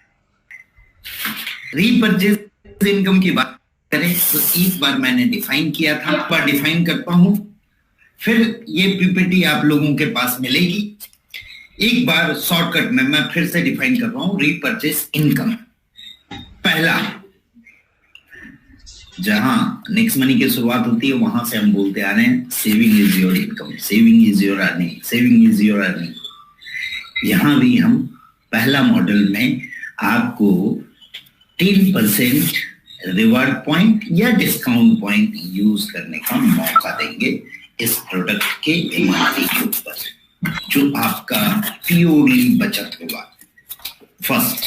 रीपरचेज इनकम की बात करें तो एक बार मैंने डिफाइन किया था, एक बार डिफाइन करता हूं, फिर ये पीपीटी आप लोगों के पास मिलेगी। एक बार शॉर्टकट में मैं फिर से डिफाइन कर रहा हूं रीपरचेज इनकम। पहला, जहां नेक्स्ट मनी की शुरुआत होती है वहां से हम बोलते आ रहे हैं saving is your income, saving is your earning, saving is your earning. यहां भी हम पहला मॉडल में आपको 3% रिवार्ड पॉइंट या डिस्काउंट पॉइंट यूज करने का मौका देंगे इस प्रोडक्ट के एमआरपी के ऊपर, जो आपका प्योरली बचत होगा। फर्स्ट।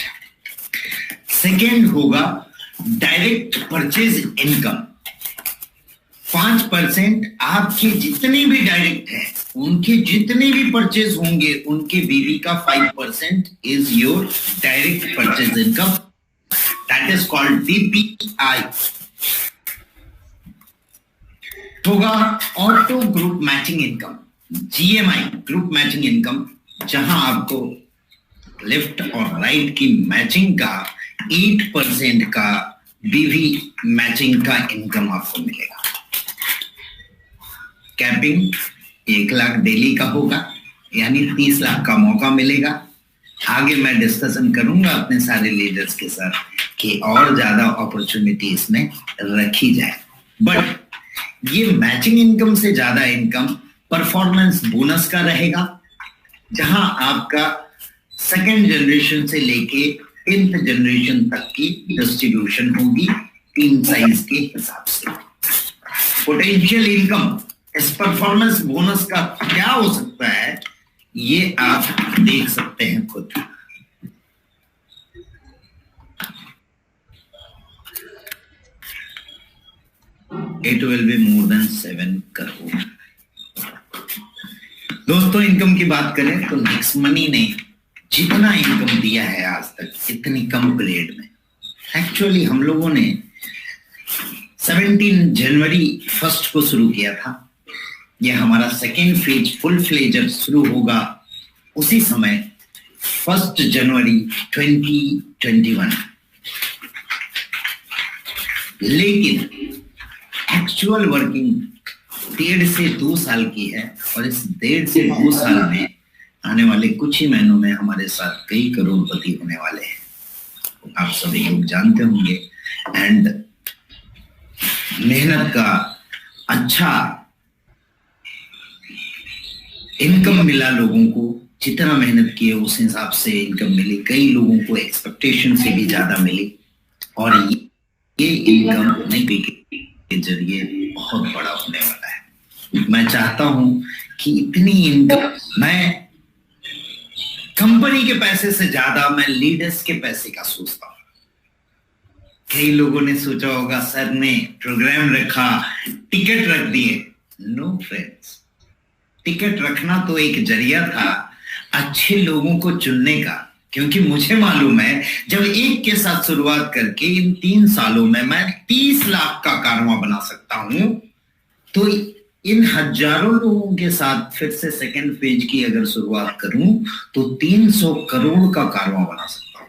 सेकेंड होगा डायरेक्ट परचेज इनकम। 5% आपके जितने भी डायरेक्ट हैं, उनके जितने भी परचेज होंगे उनके बीवी का 5% is your direct purchase income. That is called DPI. होगा auto group matching income, GMI group matching income, जहां आपको लेफ्ट और राइट की मैचिंग का 8% का बीवी मैचिंग का इनकम आपको मिलेगा। कैपिंग 1 लाख डेली का होगा, यानी 30 लाख का मौका मिलेगा। आगे मैं डिस्कशन करूंगा अपने सारे लीडर्स के साथ कि और ज्यादा अपॉर्चुनिटी इसमें रखी जाए। बट ये मैचिंग इनकम से ज्यादा इनकम परफॉर्मेंस बोनस का रहेगा, जहां आपका सेकेंड जनरेशन से लेके 10th जनरेशन तक की डिस्ट्रीब्यूशन होगी 3 साइज के हिसाब से। पोटेंशियल इनकम इस परफॉर्मेंस बोनस का क्या हो सकता है, ये आप देख सकते हैं खुद। It will be more than 7 crore. दोस्तों, इनकम की बात करें तो नेक्स्ट मनी ने जितना इनकम दिया है आज तक इतनी कम पीरियड में, एक्चुअली हम लोगों ने 17 जनवरी 1 को शुरू किया था। यह हमारा सेकेंड फेज फुल फ्लेजर शुरू होगा उसी समय 1 जनवरी 2021। लेकिन एक्चुअल वर्किंग 1.5 से 2 साल की है, और इस 1.5 से 2 साल में आने वाले कुछ ही महीनों में हमारे साथ कई करोड़पति होने वाले हैं। आप सभी लोग जानते होंगे। एंड मेहनत का अच्छा इनकम मिला लोगों को, जितना मेहनत किए उस हिसाब से इनकम मिली। कई लोगों को एक्सपेक्टेशन से भी ज्यादा मिली, और ये इनकम नई के जरिए बहुत बड़ा होने वाला है। मैं चाहता हूं कि इतनी इनकम, मैं कंपनी के पैसे से ज्यादा मैं लीडर्स के पैसे का सोचता हूं। कई लोगों ने सोचा होगा सर ने प्रोग्राम रखा, टिकट रख दिए। नो फ्रेंड्स, टिकट रखना तो एक जरिया था अच्छे लोगों को चुनने का, क्योंकि मुझे मालूम है जब एक के साथ शुरुआत करके इन 3 सालों में मैं 30 लाख का कारवां बना सकता हूं, तो इन हजारों लोगों के साथ फिर से सेकेंड फेज की अगर शुरुआत करूं तो 300 करोड़ का कारवां बना सकता हूं।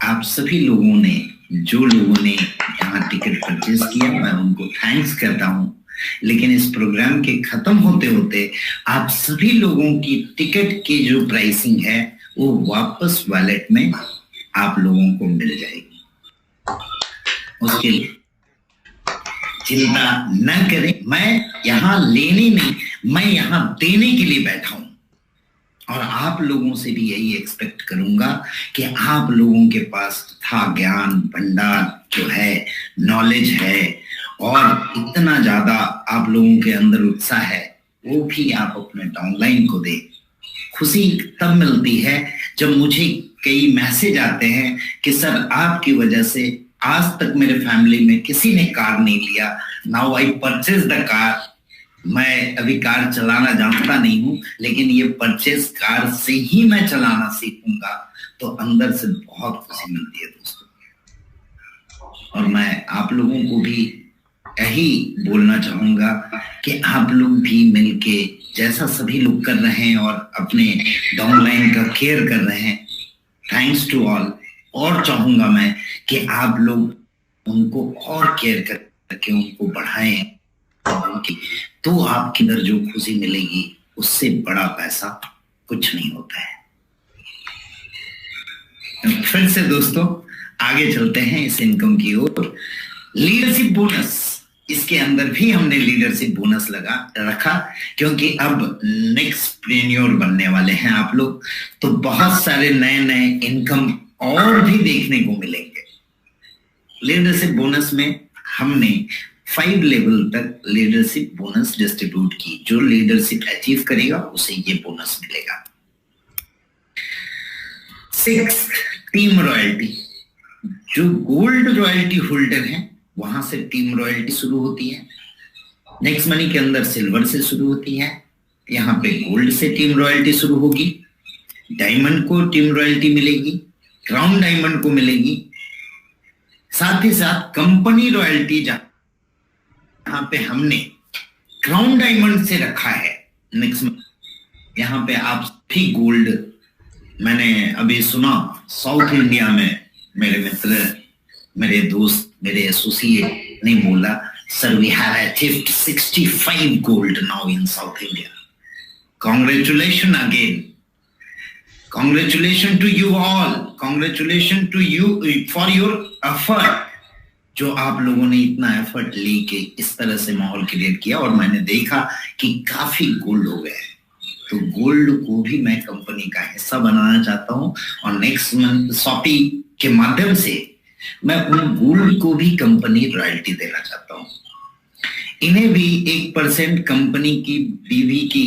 आप सभी लोगों ने, जो लोगों ने यहाँ टिकट परचेज किया, मैं उनको थैंक्स करता हूं। लेकिन इस प्रोग्राम के खत्म होते होते आप सभी लोगों की टिकट की जो प्राइसिंग है वो वापस वॉलेट में आप लोगों को मिल जाएगी। उसके लिए चिंता न करें। मैं यहाँ लेने नहीं, मैं यहाँ देने के लिए बैठा हूं, और आप लोगों से भी यही एक्सपेक्ट करूंगा कि आप लोगों के पास था ज्ञान भंडार जो है, नॉलेज है, और इतना ज्यादा आप लोगों के अंदर उत्साह है, वो भी आप अपने डाउनलाइन को दे। खुशी तब मिलती है जब मुझे कई मैसेज आते हैं कि सर आपकी वजह से आज तक मेरे फैमिली में किसी ने कार नहीं लिया, now I purchase the car. मैं अभी कार चलाना जानता नहीं हूं, लेकिन ये परचेज कार से ही मैं चलाना सीखूंगा, तो अंदर से बहुत खुशी मिलती है दोस्तों। और मैं आप लोगों को भी यही बोलना चाहूंगा कि आप लोग भी मिलके जैसा सभी लोग कर रहे हैं और अपने डाउनलाइन का केयर कर रहे हैं, थैंक्स टू ऑल। और चाहूंगा मैं कि आप लोग उनको और केयर करके उनको बढ़ाएं, उनकी तो आपके अंदर जो खुशी मिलेगी उससे बड़ा पैसा कुछ नहीं होता है। फिर से दोस्तों आगे चलते हैं इस इनकम की ओर। लीडरशिप बोनस, इसके अंदर भी हमने लीडरशिप बोनस लगा रखा क्योंकि अब नेक्स्टप्रेन्योर बनने वाले हैं आप लोग, तो बहुत सारे नए नए इनकम और भी देखने को मिलेंगे। लीडरशिप बोनस में हमने 5 लेवल तक लीडरशिप बोनस डिस्ट्रीब्यूट की। जो लीडरशिप अचीव करेगा उसे ये बोनस मिलेगा। 6 टीम रॉयल्टी, जो गोल्ड रॉयल्टी होल्डर हैं वहां से टीम रॉयल्टी शुरू होती है। नेक्स्ट मनी के अंदर सिल्वर से शुरू होती है, यहाँ पे गोल्ड से टीम रॉयल्टी शुरू होगी। डायमंड को टीम रॉयल्टी मिलेगी, क्राउन डायमंड को मिलेगी, साथ ही साथ कंपनी रॉयल्टी जहां पे हमने क्राउन डायमंड से रखा है। नेक्स्ट यहाँ पे आप भी गोल्ड, मैंने अभी सुना साउथ इंडिया में मेरे मित्र, मेरे दोस्त, मेरे एसोसिएट ने बोला, sir we have achieved 65 gold now in south India. Congratulation again, congratulation to you all, congratulation to you for your effort. जो आप लोगों ने इतना एफर्ट लेके इस तरह से माहौल क्रिएट किया और मैंने देखा कि काफी गोल्ड हो गए। तो गोल्ड को भी मैं कंपनी का हिस्सा बनाना चाहता हूं और नेक्स्ट मंथ शॉपी के माध्यम से मैं उन गोल्ड को भी कंपनी रॉयल्टी देना चाहता हूं। इन्हें भी 1% कंपनी की बीवी की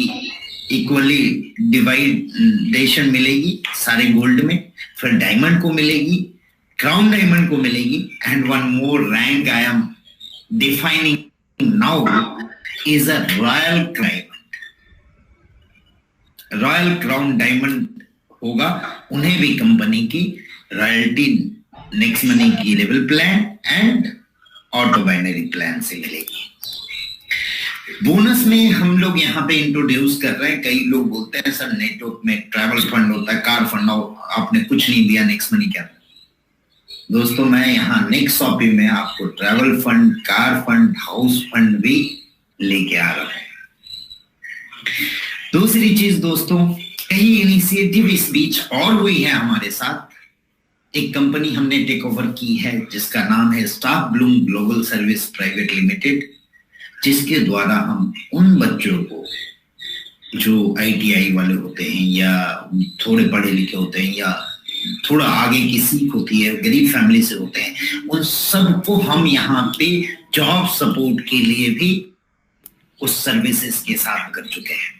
इक्वली डिवाइडेशन मिलेगी सारे गोल्ड में, फिर डायमंड को मिलेगी, क्राउन डायमंड को मिलेगी, and one more rank I am defining now is a royal diamond. Royal crown diamond होगा, उन्हें भी कंपनी की रॉयल्टी नेक्स्ट मनी की level plan and auto binary plan से मिलेगी। बोनस में हम लोग यहाँ पे इंट्रोड्यूस कर रहे हैं। कई लोग बोलते हैं सर नेटवर्क में ट्रैवल फंड होता है, कार फंड, आपने कुछ नहीं दिया नेक्स्ट मनी के अंदर। दोस्तों मैं यहाँ नेक्स्ट शॉपिंग में आपको travel fund, car fund, house fund भी लेके आ रहा है। दूसरी चीज दोस्तों, कई इनिशिएटिव इस बीच और हुई है हमारे साथ। एक कंपनी हमने टेक ओवर की है जिसका नाम है staff Bloom global service private limited, जिसके द्वारा हम उन बच्चों को जो ITI वाले होते हैं या थोड़े पढ़े लिखे होते हैं या थोड़ा आगे की सीख होती है, गरीब फैमिली से होते हैं, उन सबको हम यहाँ पे जॉब सपोर्ट के लिए भी उस सर्विसेज के साथ कर चुके हैं।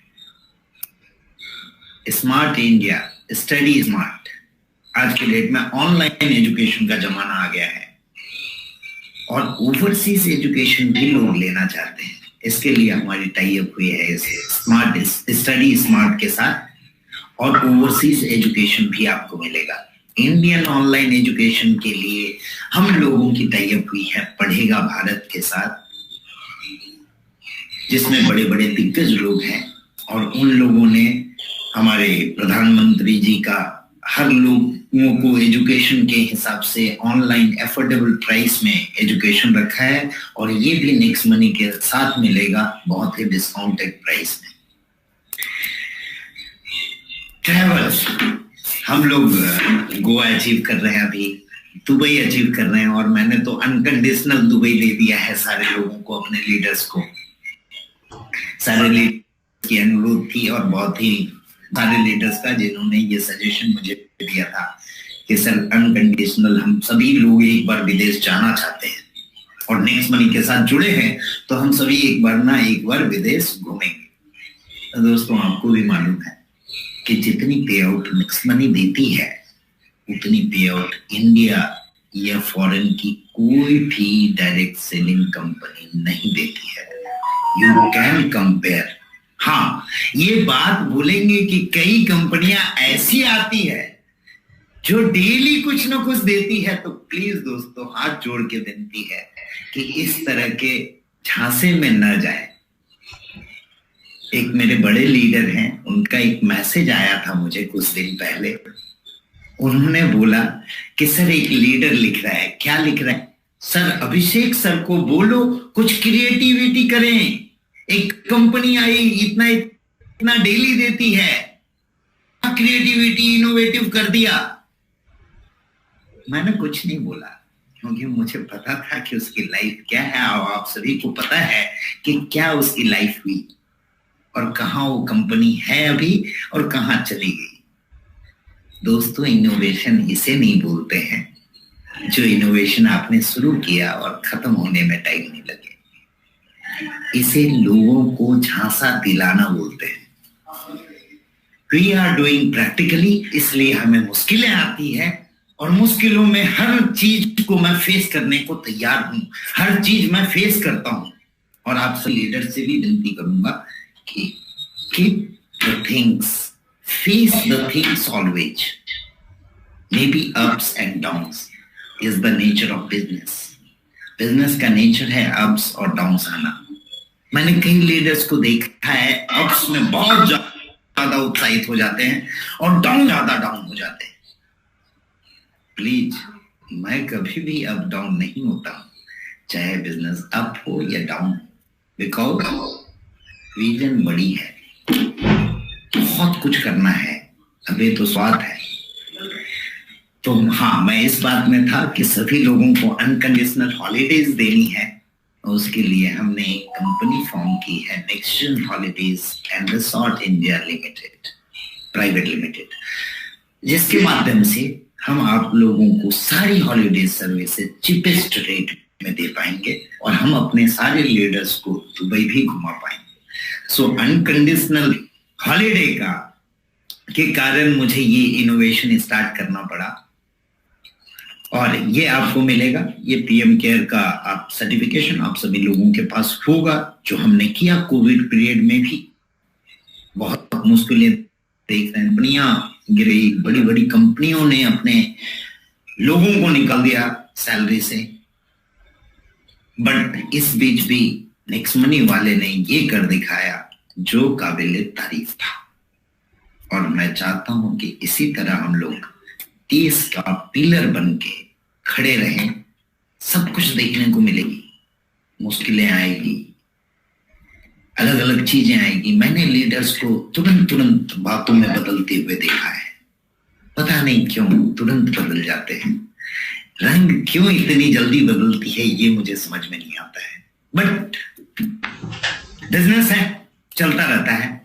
स्मार्ट इंडिया, स्टडी स्मार्ट, आज के डेट में ऑनलाइन एजुकेशन का जमाना आ गया है और ओवरसीज एजुकेशन भी लोग लेना चाहते हैं। इसके लिए हमारी टाई अप हुई है स्मार्ट स्टडी स्मार्ट के साथ, और ओवरसीज एजुकेशन भी आपको मिलेगा। इंडियन ऑनलाइन एजुकेशन के लिए हम लोगों की टाई अप हुई है पढ़ेगा भारत के साथ, जिसमें बड़े बड़े दिग्गज लोग हैं और उन लोगों ने हमारे प्रधानमंत्री जी का हर लोगों को एजुकेशन के हिसाब से ऑनलाइन एफोर्डेबल प्राइस में एजुकेशन रखा है और ये भी नेक्स्ट मनी के साथ मिलेगा बहुत ही डिस्काउंटेड प्राइस में। ट्रैवल्स, हम लोग गोवा अचीव कर रहे हैं, अभी दुबई अचीव कर रहे हैं और मैंने तो अनकंडीशनल दुबई दे दिया है सारे लोगों को, अपने लीडर्स को। सारे लीडर्स की अनुरोध थी और बहुत ही सारे लीडर्स का जिन्होंने ये सजेशन मुझे दिया था कि सर अनकंडीशनल हम सभी लोग एक बार विदेश जाना चाहते हैं और नेक्स्ट मनी के साथ जुड़े हैं, तो हम सभी एक बार विदेश घूमेंगे। तो दोस्तों आपको भी मालूम है कि जितनी पे आउट नेक्स्ट मनी देती है उतनी पे आउट इंडिया या फॉरेन की कोई भी डायरेक्ट सेलिंग कंपनी नहीं देती है। You can compare. हाँ, ये बात बोलेंगे कि कई कंपनियां ऐसी आती है जो डेली कुछ ना कुछ देती है, तो प्लीज दोस्तों हाथ जोड़ के विनती है कि इस तरह के झांसे में न जाए। एक मेरे बड़े लीडर हैं, उनका एक मैसेज आया था मुझे कुछ दिन पहले। उन्होंने बोला कि सर एक लीडर लिख रहा है। क्या लिख रहा है? सर अभिषेक सर को बोलो कुछ क्रिएटिविटी करें, एक कंपनी आई इतना इतना डेली देती है, क्रिएटिविटी इनोवेटिव कर दिया। मैंने कुछ नहीं बोला क्योंकि मुझे पता था कि उसकी लाइफ क्या है, और आप सभी को पता है कि क्या उसकी लाइफ हुई और कहां वो कंपनी है अभी और कहां चली गई। दोस्तों, इनोवेशन इसे नहीं बोलते हैं जो इनोवेशन आपने शुरू किया और खत्म होने में टाइम नहीं लगे। इसे लोगों को झांसा दिलाना बोलते हैं। वी आर डूइंग प्रैक्टिकली, इसलिए हमें मुश्किलें आती है और मुश्किलों में हर चीज को मैं फेस करने को तैयार हूं। हर चीज मैं फेस करता हूं और आपसे लीडर से भी विनती करूंगा कि keep the things, face the things always. Maybe ups and downs is the nature of business. Business का नेचर है अप्स और डाउन्स आना। मैंने कई लीडर्स को देखा है अप्स में बहुत ज्यादा उत्साहित हो जाते हैं और ज्यादा डाउन हो जाते हैं। प्लीज, मैं कभी भी अप डाउन नहीं होता, चाहे बिजनेस अप हो या डाउन, बिकॉज विजन बड़ी है, बहुत कुछ करना है, अभी तो स्वाद है। तो हाँ, मैं इस बात में था कि सभी लोगों को अनकंडीशनल हॉलीडेज देनी है, और उसके लिए हमने एक कंपनी फॉर्म की है, next holidays and resort India limited private limited, जिसके माध्यम से हम आप लोगों को सारी हॉलीडेज सर्विसेज चीपेस्ट रेट में दे पाएंगे और हम अपने सारे लीडर्स को दुबई भी घुमा पाएंगे। सो अनकंडीशनल हॉलीडे के कारण मुझे ये इनोवेशन स्टार्ट करना पड़ा और ये आपको मिलेगा। ये पीएम केयर का आप सर्टिफिकेशन आप सभी लोगों के पास होगा, जो हमने किया कोविड पीरियड में भी। बहुत मुश्किलें देख रहे हैं, कंपनियां गिरी, बड़ी बड़ी कंपनियों ने अपने लोगों को निकाल दिया सैलरी से, बट इस बीच भी नेक्स्ट मनी वाले ने ये कर दिखाया जो काबिल तारीफ था। और मैं चाहता हूं कि इसी तरह हम लोग देश का पिलर बन के खड़े रहें। सब कुछ देखने को मिलेगी, मुश्किलें आएगी, अलग अलग चीजें आएगी। मैंने लीडर्स को तुरंत बातों में बदलते हुए देखा है, पता नहीं क्यों तुरंत बदल जाते हैं। रंग क्यों इतनी जल्दी बदलती है ये मुझे समझ में नहीं आता है, बट बिजनेस है, चलता रहता है।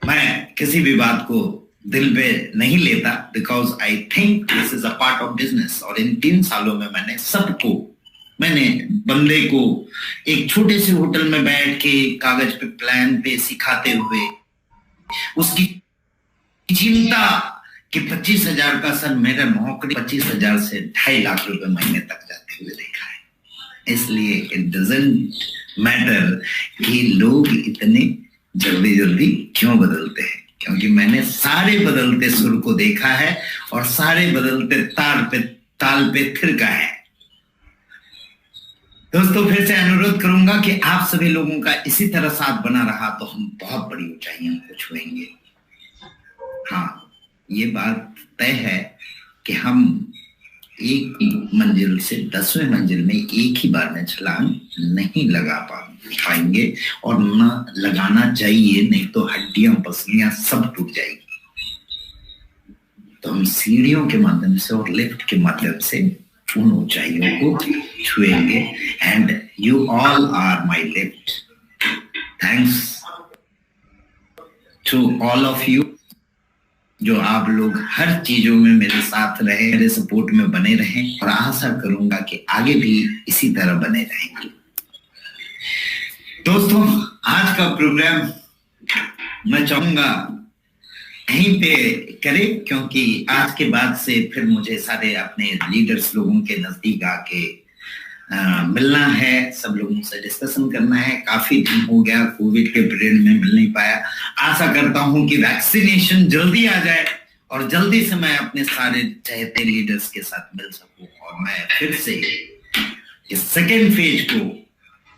मैं किसी भी बात को दिल पे नहीं लेता, because I think this is a part of business. और इन 3 सालों में मैंने बंदे को एक छोटे से होटल में बैठ के कागज पे प्लान पे सिखाते हुए उसकी चिंता कि 25,000 का सर मेरा नौकरी 25,000 से 2.5 लाख रुपए महीने तक जाते हुए देखा है। इसलिए इट डजंट मैटर कि लोग इतने जल्दी क्यों बदलते हैं, क्योंकि मैंने सारे बदलते सुर को देखा है और सारे बदलते ताल पे थिरका है। दोस्तों, फिर से अनुरोध करूंगा कि आप सभी लोगों का इसी तरह साथ बना रहा तो हम बहुत बड़ी ऊंचाइयों को छुएंगे। हाँ, ये बात तय है कि हम एक मंजिल से 10वें मंजिल में एक ही बार में छलांग नहीं लगा पाएंगे, और ना लगाना चाहिए, नहीं तो हड्डियां पसलियां सब टूट जाएगी। तो हम सीढ़ियों के माध्यम से और लिफ्ट के माध्यम से उन ऊंचाइयों को छुएंगे। And you all are my lift. Thanks to all of you, जो आप लोग हर चीजों में मेरे साथ रहे, मेरे सपोर्ट में बने रहें, और आशा करूंगा कि आगे भी इसी तरह बने रहेंगे। दोस्तों, आज का प्रोग्राम मैं चाहूंगा यहीं पे करें, क्योंकि आज के बाद से फिर मुझे सारे अपने लीडर्स लोगों के नजदीक आके मिलना है, सब लोगों से डिस्कशन करना है। काफी दिन हो गया, कोविड के पीरियड में मिल नहीं पाया। आशा करता हूं कि वैक्सीनेशन जल्दी आ जाए और जल्दी से मैं अपने सारे चहेते लीडर्स के साथ मिल सकूं और मैं फिर से इस सेकेंड फेज को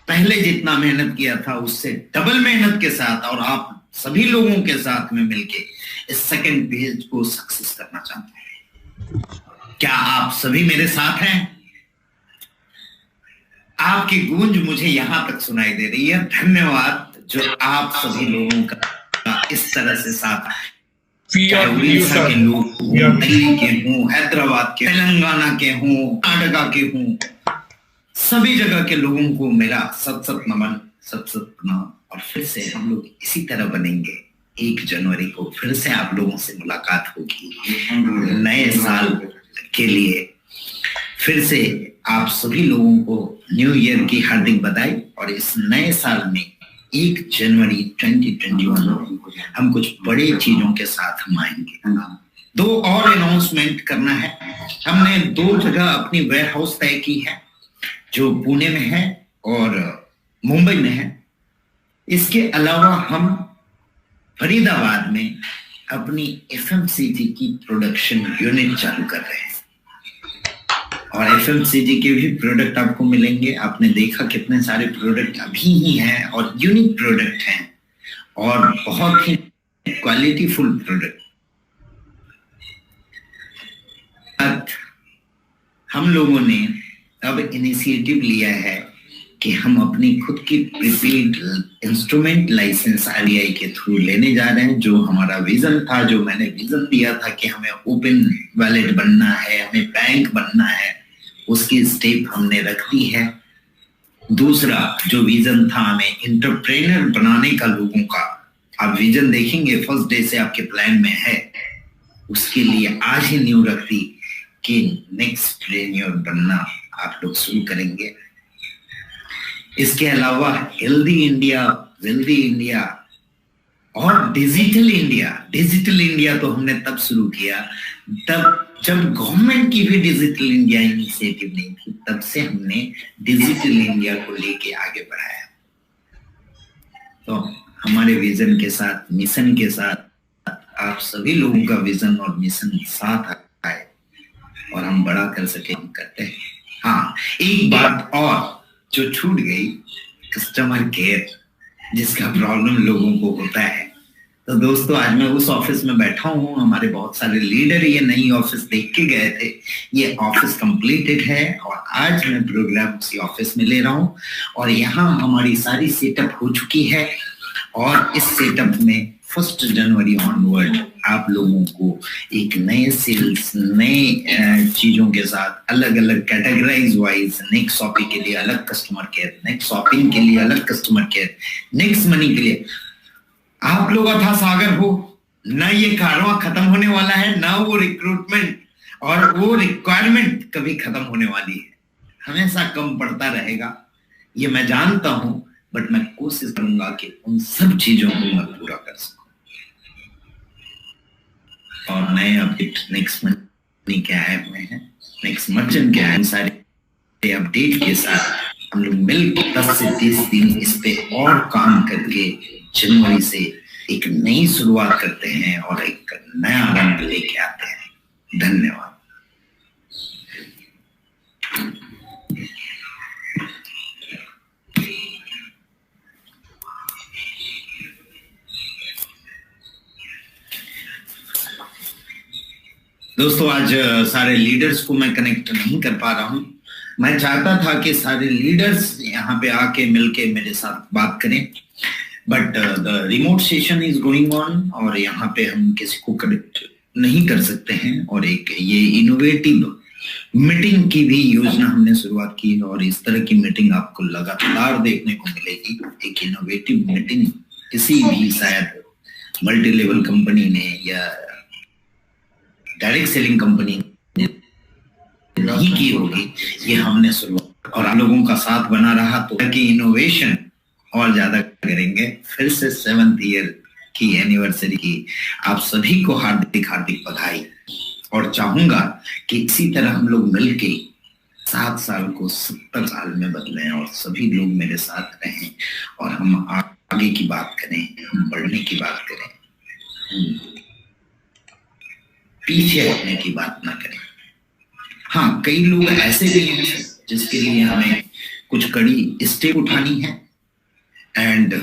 पहले जितना मेहनत किया था उससे डबल मेहनत के साथ और आप सभी लोगों के साथ में मिलके इस सेकंड फेज को सक्सेस करना चाहते हैं। क्या आप सभी मेरे साथ हैं? आपकी गूंज मुझे यहां तक सुनाई दे रही है। धन्यवाद जो आप सभी लोगों का इस तरह से साथ, चाहे उड़ीसा के लोग हों, दिल्ली के हों, हैदराबाद के, तेलंगाना के हों, कर्नाटका के हों, सभी जगह के लोगों को मेरा सत सत नमन, सत सत प्रणाम। और फिर से हम लोग इसी तरह बनेंगे। 1 जनवरी को फिर से आप लोगों से मुलाकात होगी नए साल के लिए। फिर से आप सभी लोगों को न्यू ईयर की हार्दिक बधाई। और इस नए साल में 1 जनवरी 2021 हम कुछ बड़े चीजों के साथ हम आएंगे। 2 और अनाउंसमेंट करना है। हमने 2 जगह अपनी वेयर हाउस तय की है, जो पुणे में है और मुंबई में है। इसके अलावा हम फरीदाबाद में अपनी एफएमसीजी की प्रोडक्शन यूनिट चालू कर रहे हैं और एफएमसीजी के भी प्रोडक्ट आपको मिलेंगे। आपने देखा कितने सारे प्रोडक्ट अभी ही हैं और यूनिक प्रोडक्ट हैं और बहुत ही क्वालिटीफुल प्रोडक्ट। हम लोगों ने अब इनिशिएटिव लिया है कि हम अपनी खुद की प्रीपेड इंस्ट्रूमेंट लाइसेंस आरबीआई के थ्रू लेने जा रहे हैं। जो हमारा विजन था, जो मैंने विजन दिया था कि हमें ओपन वॉलेट बनना है, हमें बैंक बनना है, उसकी स्टेप हमने रख दी है। दूसरा जो विजन था हमें एंटरप्रेन्योर बनाने का लोगों का, आप विजन देखेंगे फर्स्ट डे से आपके प्लान में है। उसके लिए आज ही न्यू रख दी कि नेक्स्ट ट्रेन्योर बनना आप लोग शुरू करेंगे। इसके अलावा हेल्दी इंडिया, वेल्दी इंडिया और डिजिटल इंडिया। डिजिटल इंडिया तो हमने तब शुरू किया तब जब गवर्नमेंट की भी डिजिटल इंडिया इनिशिएटिव नहीं थी, तब से हमने डिजिटल इंडिया को लेके आगे बढ़ाया। तो हमारे विजन के साथ, मिशन के साथ आप सभी लोगों का विजन और मिशन साथ आए और हम बड़ा कर सके, हम करते हैं। हाँ, एक बात और जो छूट गई, कस्टमर केयर, जिसका प्रॉब्लम लोगों को होता है। तो दोस्तों आज मैं उस ऑफिस में बैठा हूँ, हमारे बहुत सारे लीडर ये नई ऑफिस देख के गए थे। ये ऑफिस कंप्लीटेड है और आज मैं प्रोग्राम उसी ऑफिस में ले रहा हूँ और यहाँ हमारी सारी सेटअप हो चुकी है। और इस सेटअप में 1 जनवरी ऑनवर्ड आप लोगों को एक नए सेल्स, नए चीजों के साथ अलग अलग कैटेगराइज वाइज, नेक्स्ट शॉपिंग के लिए अलग कस्टमर केयर, नेक्स्ट शॉपिंग के लिए अलग कस्टमर केयर, नेक्स्ट मनी के लिए आप लोग था सागर हो ना। ये कारवां खत्म होने वाला है ना, वो रिक्रूटमेंट और वो रिक्वायरमेंट कभी खत्म होने वाली है, हमेशा कम पड़ता रहेगा, ये मैं जानता हूं। बट मैं कोशिश करूंगा कि उन सब चीजों को मैं पूरा कर सकूं। और नए अपडेट नेक्स्ट मनी के आए हुए हैं, नेक्स्ट मर्चेंट के आए, सारे अपडेट के साथ हम लोग मिलकर 10 से 30 दिन इस पे और काम करके जनवरी से एक नई शुरुआत करते हैं और एक नया रंग लेके आते हैं। धन्यवाद। दोस्तों आज सारे लीडर्स को मैं कनेक्ट नहीं कर पा रहा हूं। मैं चाहता था कि सारे लीडर्स यहाँ पे आके मिलके मेरे साथ बात करें, but the remote session is going on और यहाँ पे हम किसी को कनेक्ट नहीं कर सकते हैं। और एक ये इनोवेटिव मीटिंग की भी योजना हमने शुरुआत की है और इस तरह की मीटिंग आपको लगातार देखने को मिलेगी। एक इनोवेटिव मीटिंग किसी भी शायद मल्टी लेवल कंपनी ने या डायरेक्ट सेलिंग कंपनी ने नहीं की होगी, ये हमने शुरुआत और आप लोगों का साथ बना रहा तो कि इनोवेशन और ज्यादा करेंगे। फिर से 7th ईयर की एनिवर्सरी की आप सभी को हार्दिक हार्दिक बधाई और चाहूंगा कि इसी तरह हम लोग मिलके 7 साल को 70 साल में बदलें और सभी लोग मेरे साथ रहें और हम आगे की बात करें, हम बढ़ने की बात करें, पीछे हटने की बात ना करें। हाँ, कई लोग ऐसे भी हैं जिसके लिए हमें कुछ कड़ी स्टेप उठानी है एंड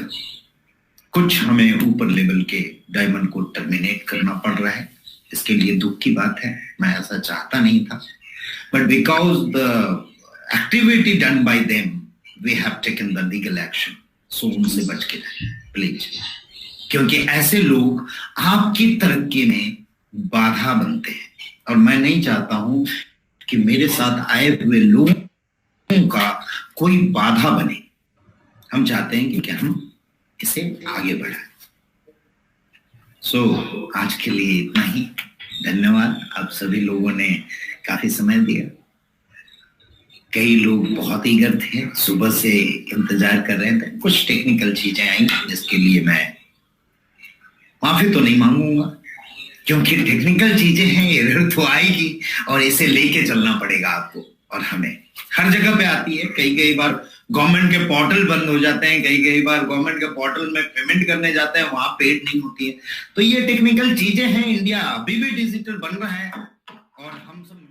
कुछ हमें ऊपर लेवल के डायमंड को टर्मिनेट करना पड़ रहा है। इसके लिए दुख की बात है, मैं ऐसा चाहता नहीं था, but because the activity done by them we have taken the legal action. So उनसे बच के रहें प्लीज, क्योंकि ऐसे लोग आपकी तरक्की में बाधा बनते हैं और मैं नहीं चाहता हूं कि मेरे साथ आए हुए लोगों का कोई बाधा बने। हम चाहते हैं कि हम इसे आगे बढ़ाएं। सो आज के लिए इतना ही। धन्यवाद, आप सभी लोगों ने काफी समय दिया। कई लोग बहुत ईगर थे, सुबह से इंतजार कर रहे थे। कुछ टेक्निकल चीजें आई जिसके लिए मैं माफी तो नहीं मांगूंगा, क्योंकि टेक्निकल चीजें हैं, एरर तो आएगी और इसे लेके चलना पड़ेगा आपको और हमें। हर जगह पे आती है, कई बार गवर्नमेंट के पोर्टल बंद हो जाते हैं, कई बार गवर्नमेंट के पोर्टल में पेमेंट करने जाते हैं, वहां पेड नहीं होती है। तो ये टेक्निकल चीजें हैं। इंडिया अभी भी डिजिटल बन रहा है और हम सब